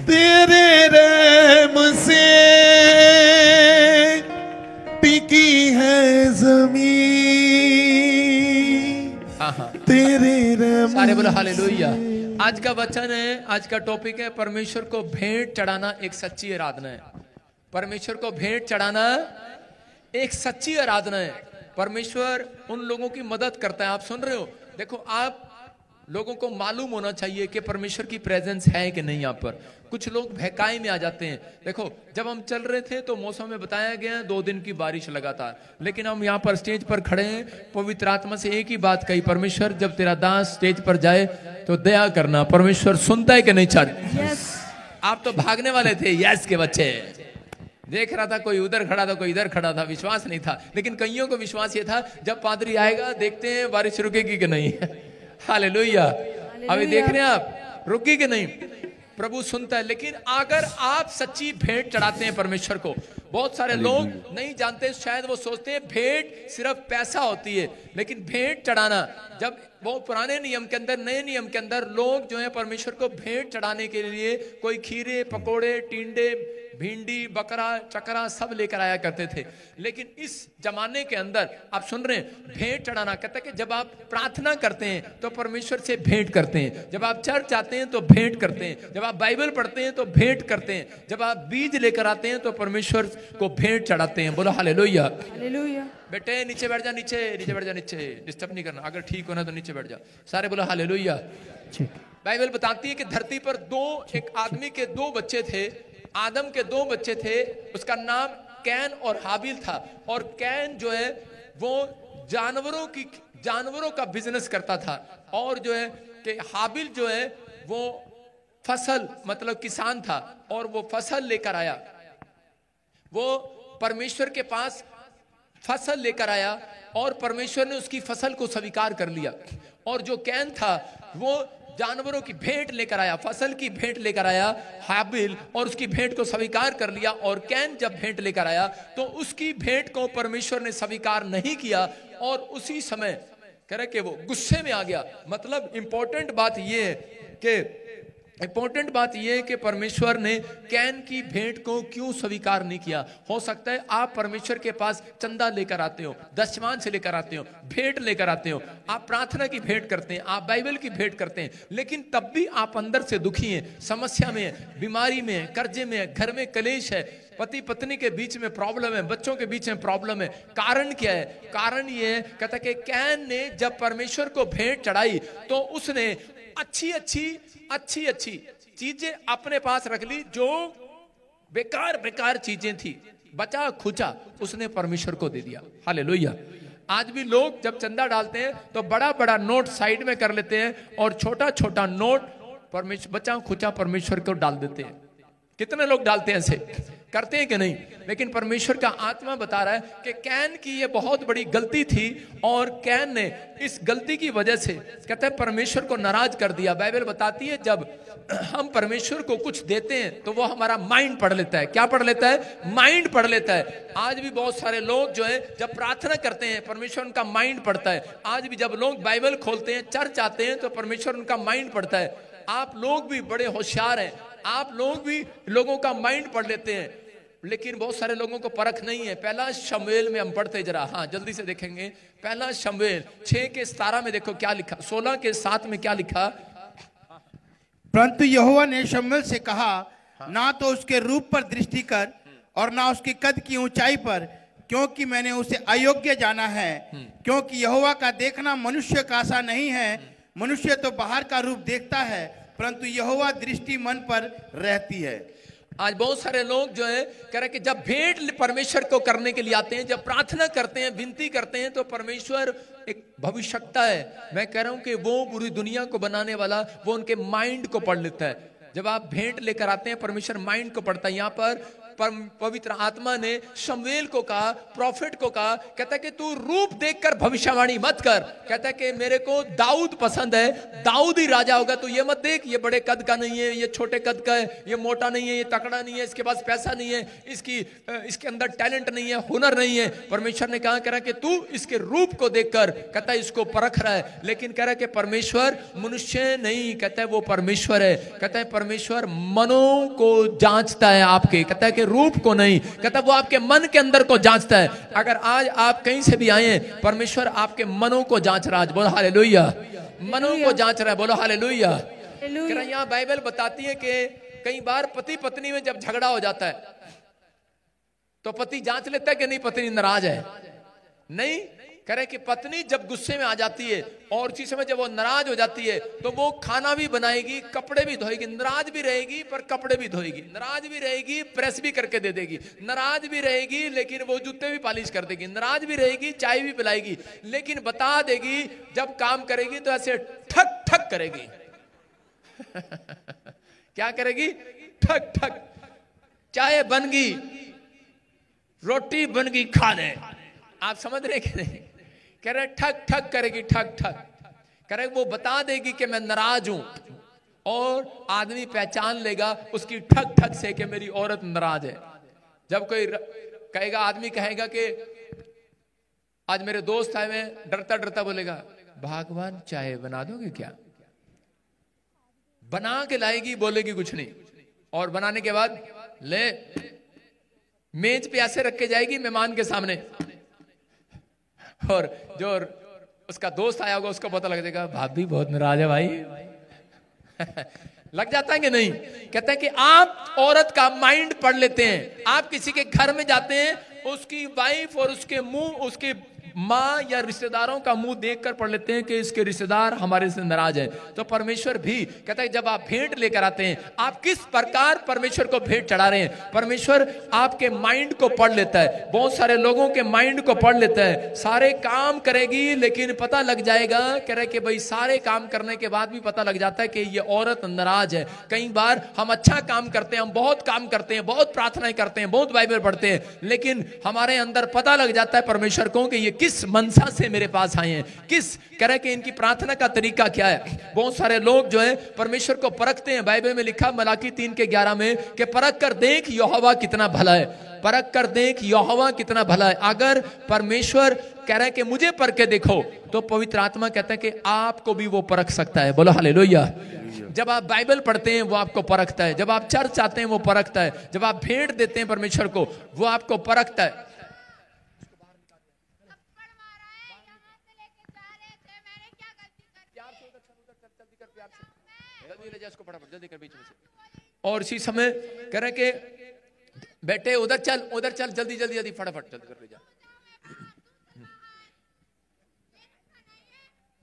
तेरे रहम से टिकी है जमीन, तेरे रहम। सारे बोलो हालेलुया। आज का वचन है, आज का टॉपिक है परमेश्वर को भेंट चढ़ाना एक सच्ची आराधना है। परमेश्वर को भेंट चढ़ाना एक सच्ची आराधना है। परमेश्वर उन लोगों की मदद करता है। आप सुन रहे हो? देखो, आप लोगों को मालूम होना चाहिए कि परमेश्वर की प्रेजेंस है कि नहीं यहाँ पर। कुछ लोग बहकाई में आ जाते हैं। देखो, जब हम चल रहे थे तो मौसम में बताया गया 2 दिन की बारिश लगातार, लेकिन हम यहाँ पर स्टेज पर खड़े हैं। पवित्र आत्मा से एक ही बात कही, परमेश्वर जब तेरा दास स्टेज पर जाए तो दया करना। परमेश्वर सुनता है कि नहीं? आप तो भागने वाले थे यस के बच्चे। देख रहा था कोई उधर खड़ा था, कोई इधर खड़ा था, विश्वास नहीं था। लेकिन कईयों को विश्वास ये था जब पादरी आएगा देखते हैं बारिश रुकेगी कि नहीं। हालेलुया। अभी देख रहे हैं आप रुकी कि नहीं? प्रभु सुनता है। लेकिन अगर आप सच्ची भेंट चढ़ाते हैं परमेश्वर को, बहुत सारे लोग नहीं जानते, शायद वो सोचते हैं भेंट सिर्फ पैसा होती है। लेकिन भेंट चढ़ाना, जब वो पुराने नियम के अंदर, नए नियम के अंदर लोग जो है परमेश्वर को भेंट चढ़ाने के लिए कोई खीरे, पकोड़े, टिंडे, भिंडी, बकरा, चकरा सब लेकर आया करते थे। लेकिन इस जमाने के अंदर आप सुन रहे हैं भेंट चढ़ाना कहता है कि जब आप प्रार्थना करते हैं तो परमेश्वर से भेंट करते हैं, जब आप चर्च आते हैं तो भेंट करते हैं, जब आप बाइबल पढ़ते हैं तो भेंट करते हैं, जब आप बीज लेकर आते हैं तो परमेश्वर को भेंट चढ़ाते हैं। बोलो हालेलुया। हालेलुया। बेटे नीचे बैठ जा, नीचे नीचे बैठ जा, नीचे डिस्टर्ब नहीं करना। अगर ठीक होना तो नीचे बैठ जा। सारे बोलो हालेलुया। बाइबल बताती है कि धरती पर एक आदमी के 2 बच्चे थे। आदम के 2 बच्चे थे, उसका नाम कैन और हाबिल था। और कैन जो है वो जानवरों का बिजनेस करता था, और जो है कि हाबिल जो है वो फसल मतलब किसान था, और वो फसल लेकर आया, वो परमेश्वर के पास फसल लेकर आया और परमेश्वर ने उसकी फसल को स्वीकार कर लिया। और जो कैन था वो जानवरों की भेंट लेकर आया, फसल की भेंट लेकर आया हाबिल, और उसकी भेंट को स्वीकार कर लिया। और कैन जब भेंट लेकर आया तो उसकी भेंट को परमेश्वर ने स्वीकार नहीं किया, और उसी समय कह रहे कि वो गुस्से में आ गया। मतलब इंपॉर्टेंट बात यह है कि परमेश्वर ने कैन की भेंट को क्यों स्वीकार नहीं किया। हो सकता है आप परमेश्वर के पास चंदा लेकर आते हो, दशमान से लेकर आते हो, भेंट लेकर आते हो, आप प्रार्थना की भेंट करते हैं, आप बाइबल की भेंट करते हैं, लेकिन तब भी आप अंदर से दुखी हैं, समस्या में हैं, बीमारी में हैं, कर्जे में हैं, घर में कलेश है, पति पत्नी के बीच में प्रॉब्लम है, बच्चों के बीच में प्रॉब्लम है। कारण क्या है? कारण ये है, कहता कि कैन ने जब परमेश्वर को भेंट चढ़ाई तो उसने अच्छी अच्छी चीजें अपने पास रख ली, जो बेकार चीजें थी, बचा खुचा उसने परमेश्वर को दे दिया। हालेलुया। आज भी लोग जब चंदा डालते हैं तो बड़ा बड़ा नोट साइड में कर लेते हैं और छोटा छोटा नोट परमेश्वर बचा खुचा परमेश्वर को डाल देते हैं। कितने लोग डालते हैं, ऐसे करते हैं कि नहीं? लेकिन परमेश्वर का आत्मा बता रहा है कि कैन की ये बहुत बड़ी गलती थी, और कैन ने इस गलती की वजह से कहते हैं परमेश्वर को नाराज कर दिया। बाइबल बताती है जब हम परमेश्वर को कुछ देते हैं तो वो हमारा माइंड पढ़ लेता है। क्या पढ़ लेता है? माइंड पढ़ लेता है। आज भी बहुत सारे लोग जो है जब प्रार्थना करते हैं परमेश्वर उनका माइंड पढ़ता है। आज भी जब लोग बाइबल खोलते हैं, चर्च आते हैं, तो परमेश्वर उनका माइंड पढ़ता है। आप लोग भी बड़े होशियार हैं, आप लोग भी लोगों का माइंड पढ़ लेते हैं, लेकिन बहुत सारे लोगों को परख नहीं है। पहला शमूएल में हम पढ़ते जरा, हाँ जल्दी से देखेंगे। पहला शमूएल 6:17 में देखो क्या लिखा, 16:7 में क्या लिखा। परंतु यहोवा ने शमूएल से कहा, ना तो उसके रूप पर दृष्टि कर और ना उसके कद की ऊंचाई पर, क्योंकि मैंने उसे अयोग्य जाना है। क्योंकि यहोवा का देखना मनुष्य का आशा नहीं है, मनुष्य तो बाहर का रूप देखता है, परंतु यहोवा दृष्टि मन पर रहती है। आज बहुत सारे लोग जो है कह रहे कि जब भेंट परमेश्वर को करने के लिए आते हैं, जब प्रार्थना करते हैं, विनती करते हैं, तो परमेश्वर एक भविष्यता है। मैं कह रहा हूं कि वो पूरी दुनिया को बनाने वाला वो उनके माइंड को पढ़ लेता है। जब आप भेंट लेकर आते हैं परमेश्वर माइंड को पढ़ता है। यहाँ पर पवित्र आत्मा ने शमूएल को कहा, प्रॉफिट को कहा, कहता है कि तू रूप देखकर भविष्यवाणी मत कर। कहता है कि मेरे को दाऊद पसंद है, दाऊद ही राजा होगा, तो ये मत देख ये बड़े कद का नहीं है, ये छोटे कद का है, ये मोटा नहीं है, ये तकड़ा नहीं है, इसके पास पैसा नहीं है, इसके अंदर टैलेंट नहीं है, हुनर नहीं है। परमेश्वर ने कहा, कह रहा कि तू इसके रूप को देखकर, कहता है इसको परख रहा है। लेकिन कह रहा है कि परमेश्वर मनुष्य नहीं, कहता है वो परमेश्वर है। कहता है परमेश्वर मनों को जांचता है आपके, कहता है कि रूप को नहीं, कहता वो आपके मन के अंदर को जांचता है। अगर आज आप कहीं से भी आए हैं, परमेश्वर आपके मनों को जांच रहा है। बोलो हालेलुया। मनों को जांच रहा है, बोलो हालेलुया। यहाँ बाइबल बताती है कि कई बार पति पत्नी में जब झगड़ा हो जाता है तो पति जांच लेता है कि नहीं पत्नी नाराज है। नहीं, कह रहे कि पत्नी जब गुस्से में आ जाती है और उसी समय जब वो नाराज हो जाती है तो वो खाना भी बनाएगी, कपड़े भी धोएगी, नाराज भी रहेगी पर कपड़े भी धोएगी, नाराज भी रहेगी प्रेस भी करके दे देगी, नाराज भी रहेगी लेकिन वो जूते भी पॉलिश कर देगी, नाराज भी रहेगी चाय भी पिलाएगी, लेकिन बता देगी जब काम करेगी तो ऐसे ठक ठक करेगी। क्या करेगी? ठक ठक। चाय बन गई, रोटी बन गई, खा ले। आप समझ रहे कि नहीं? कह रहे ठक ठक करेगी, ठक ठक। कह रहे वो बता देगी कि मैं नाराज हूं और आदमी पहचान लेगा उसकी ठक ठक से कि मेरी औरत नाराज है। जब कोई कहेगा, आदमी कहेगा कि आज मेरे दोस्त आए, मैं डरता डरता बोलेगा भगवान चाय बना दोगे क्या? बना के लाएगी, बोलेगी कुछ नहीं, और बनाने के बाद ले मेज पे ऐसे रख के जाएगी मेहमान के सामने, और जो उसका दोस्त आया होगा उसको पता लग जाएगा भाभी बहुत नाराज है भाई। लग जाता है कि नहीं? कहते हैं कि आप औरत का माइंड पढ़ लेते हैं। आप किसी के घर में जाते हैं, उसकी वाइफ और उसके मुंह, उसके माँ या रिश्तेदारों का मुंह देखकर पढ़ लेते हैं कि इसके रिश्तेदार हमारे से नाराज हैं। तो परमेश्वर भी कहता है जब आप भेंट लेकर आते हैं, आप किस प्रकार परमेश्वर को भेंट चढ़ा रहे हैं। परमेश्वर आपके माइंड को पढ़ लेता है, बहुत सारे लोगों के माइंड को पढ़ लेता है। सारे काम करेगी लेकिन पता लग जाएगा, कह रहे कि भाई सारे काम करने के बाद भी पता लग जाता है कि ये औरत नाराज है। कई बार हम अच्छा काम करते हैं, हम बहुत काम करते हैं, बहुत प्रार्थनाएं करते हैं, बहुत बाइबल पढ़ते हैं, लेकिन हमारे अंदर पता लग जाता है परमेश्वर को कि ये किस मनसा से मेरे पास आए हैं, किस कह रहे कि इनकी प्रार्थना का तरीका क्या है। बहुत सारे लोग जो है परमेश्वर को परखते हैं। बाइबल में लिखा मलाकी 3:11 में कि परख कर देख यहोवा कितना भला है, परख कर देख यहोवा कितना भला है। अगर परमेश्वर कह रहे हैं कि मुझे परख के देखो, तो पवित्र आत्मा कहता है कि आपको भी वो परख सकता है। बोलो हालेलुया। जब आप बाइबल पढ़ते हैं वो आपको परखता है, जब आप चर्च आते हैं वो परखता है, जब आप भेंट देते हैं परमेश्वर को वो आपको परखता है। और इसी समय कह रहे कि बेटे उधर चल जल्दी जल्दी जल्दी फटाफट जल्दी कर ले जा,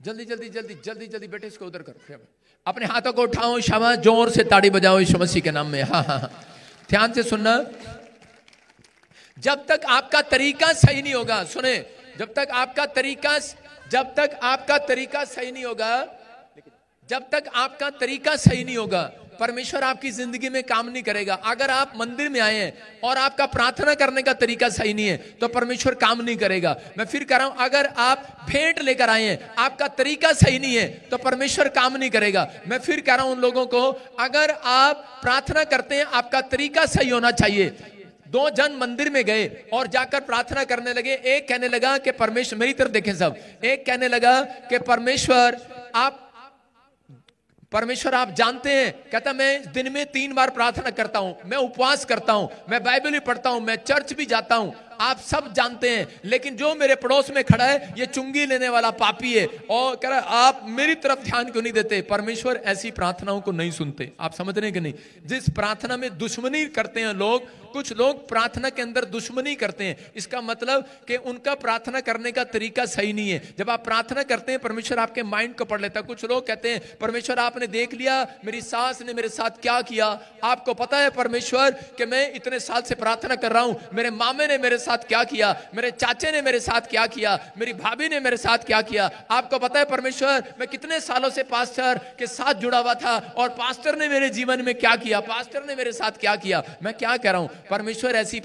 जल्दी जल्दी जल्दी जल्दी जल्दी बेटे इसको उधर कर। अपने हाथों को उठाओ, शाबाश, जोर से ताड़ी बजाओ यीशु मसीह के नाम में। हाँ हाँ हाँ, ध्यान से सुनना। जब तक आपका तरीका सही नहीं होगा, सुने, जब तक आपका तरीका सही नहीं होगा, जब तक आपका तरीका सही नहीं होगा, परमेश्वर आपकी जिंदगी में काम नहीं करेगा। अगर आप मंदिर में आए हैं और आपका प्रार्थना करने का तरीका सही नहीं है तो परमेश्वर काम नहीं करेगा। मैं फिर कह रहा हूं, अगर आप भेंट लेकर आए हैं, आपका तरीका सही नहीं है तो परमेश्वर काम नहीं करेगा। मैं फिर कह रहा हूं उन लोगों को, अगर आप प्रार्थना करते हैं आपका तरीका सही होना चाहिए। 2 जन मंदिर में गए और जाकर प्रार्थना करने लगे। एक कहने लगा कि परमेश्वर, मेरी तरफ देखें सब, एक कहने लगा कि परमेश्वर आप जानते हैं, कहता मैं दिन में 3 बार प्रार्थना करता हूं, मैं उपवास करता हूं, मैं बाइबल भी पढ़ता हूं, मैं चर्च भी जाता हूं, आप सब जानते हैं, लेकिन जो मेरे पड़ोस में खड़ा है ये चुंगी लेने वाला पापी है। और कह रहा आप मेरी तरफ ध्यान क्यों नहीं देते। परमेश्वर ऐसी प्रार्थनाओं को नहीं सुनते। आप समझ रहे हैं कि नहीं। जिस प्रार्थना में दुश्मनी करते हैं लोग, कुछ लोग प्रार्थना के अंदर दुश्मनी करते हैं, इसका मतलब कि उनका प्रार्थना करने का तरीका सही नहीं है। जब आप प्रार्थना करते हैं परमेश्वर आपके माइंड को पढ़ लेता है। कुछ लोग कहते हैं परमेश्वर आपने देख लिया मेरी सास ने मेरे साथ क्या किया, आपको पता है परमेश्वर कि मैं इतने साल से प्रार्थना कर रहा हूं, मेरे मामे ने मेरे साथ क्या किया, मेरे चाचे ने मेरे साथ क्या किया, मेरी भाभी ने मेरे साथ क्या किया, आपको पता है परमेश्वर मैं कितने सालों से पास्टर के साथ जुड़ा हुआ था और पास्टर ने मेरे जीवन में क्या किया, पास्टर ने मेरे साथ क्या किया। मैं क्या कह रहा हूं, परमेश्वर ऐसी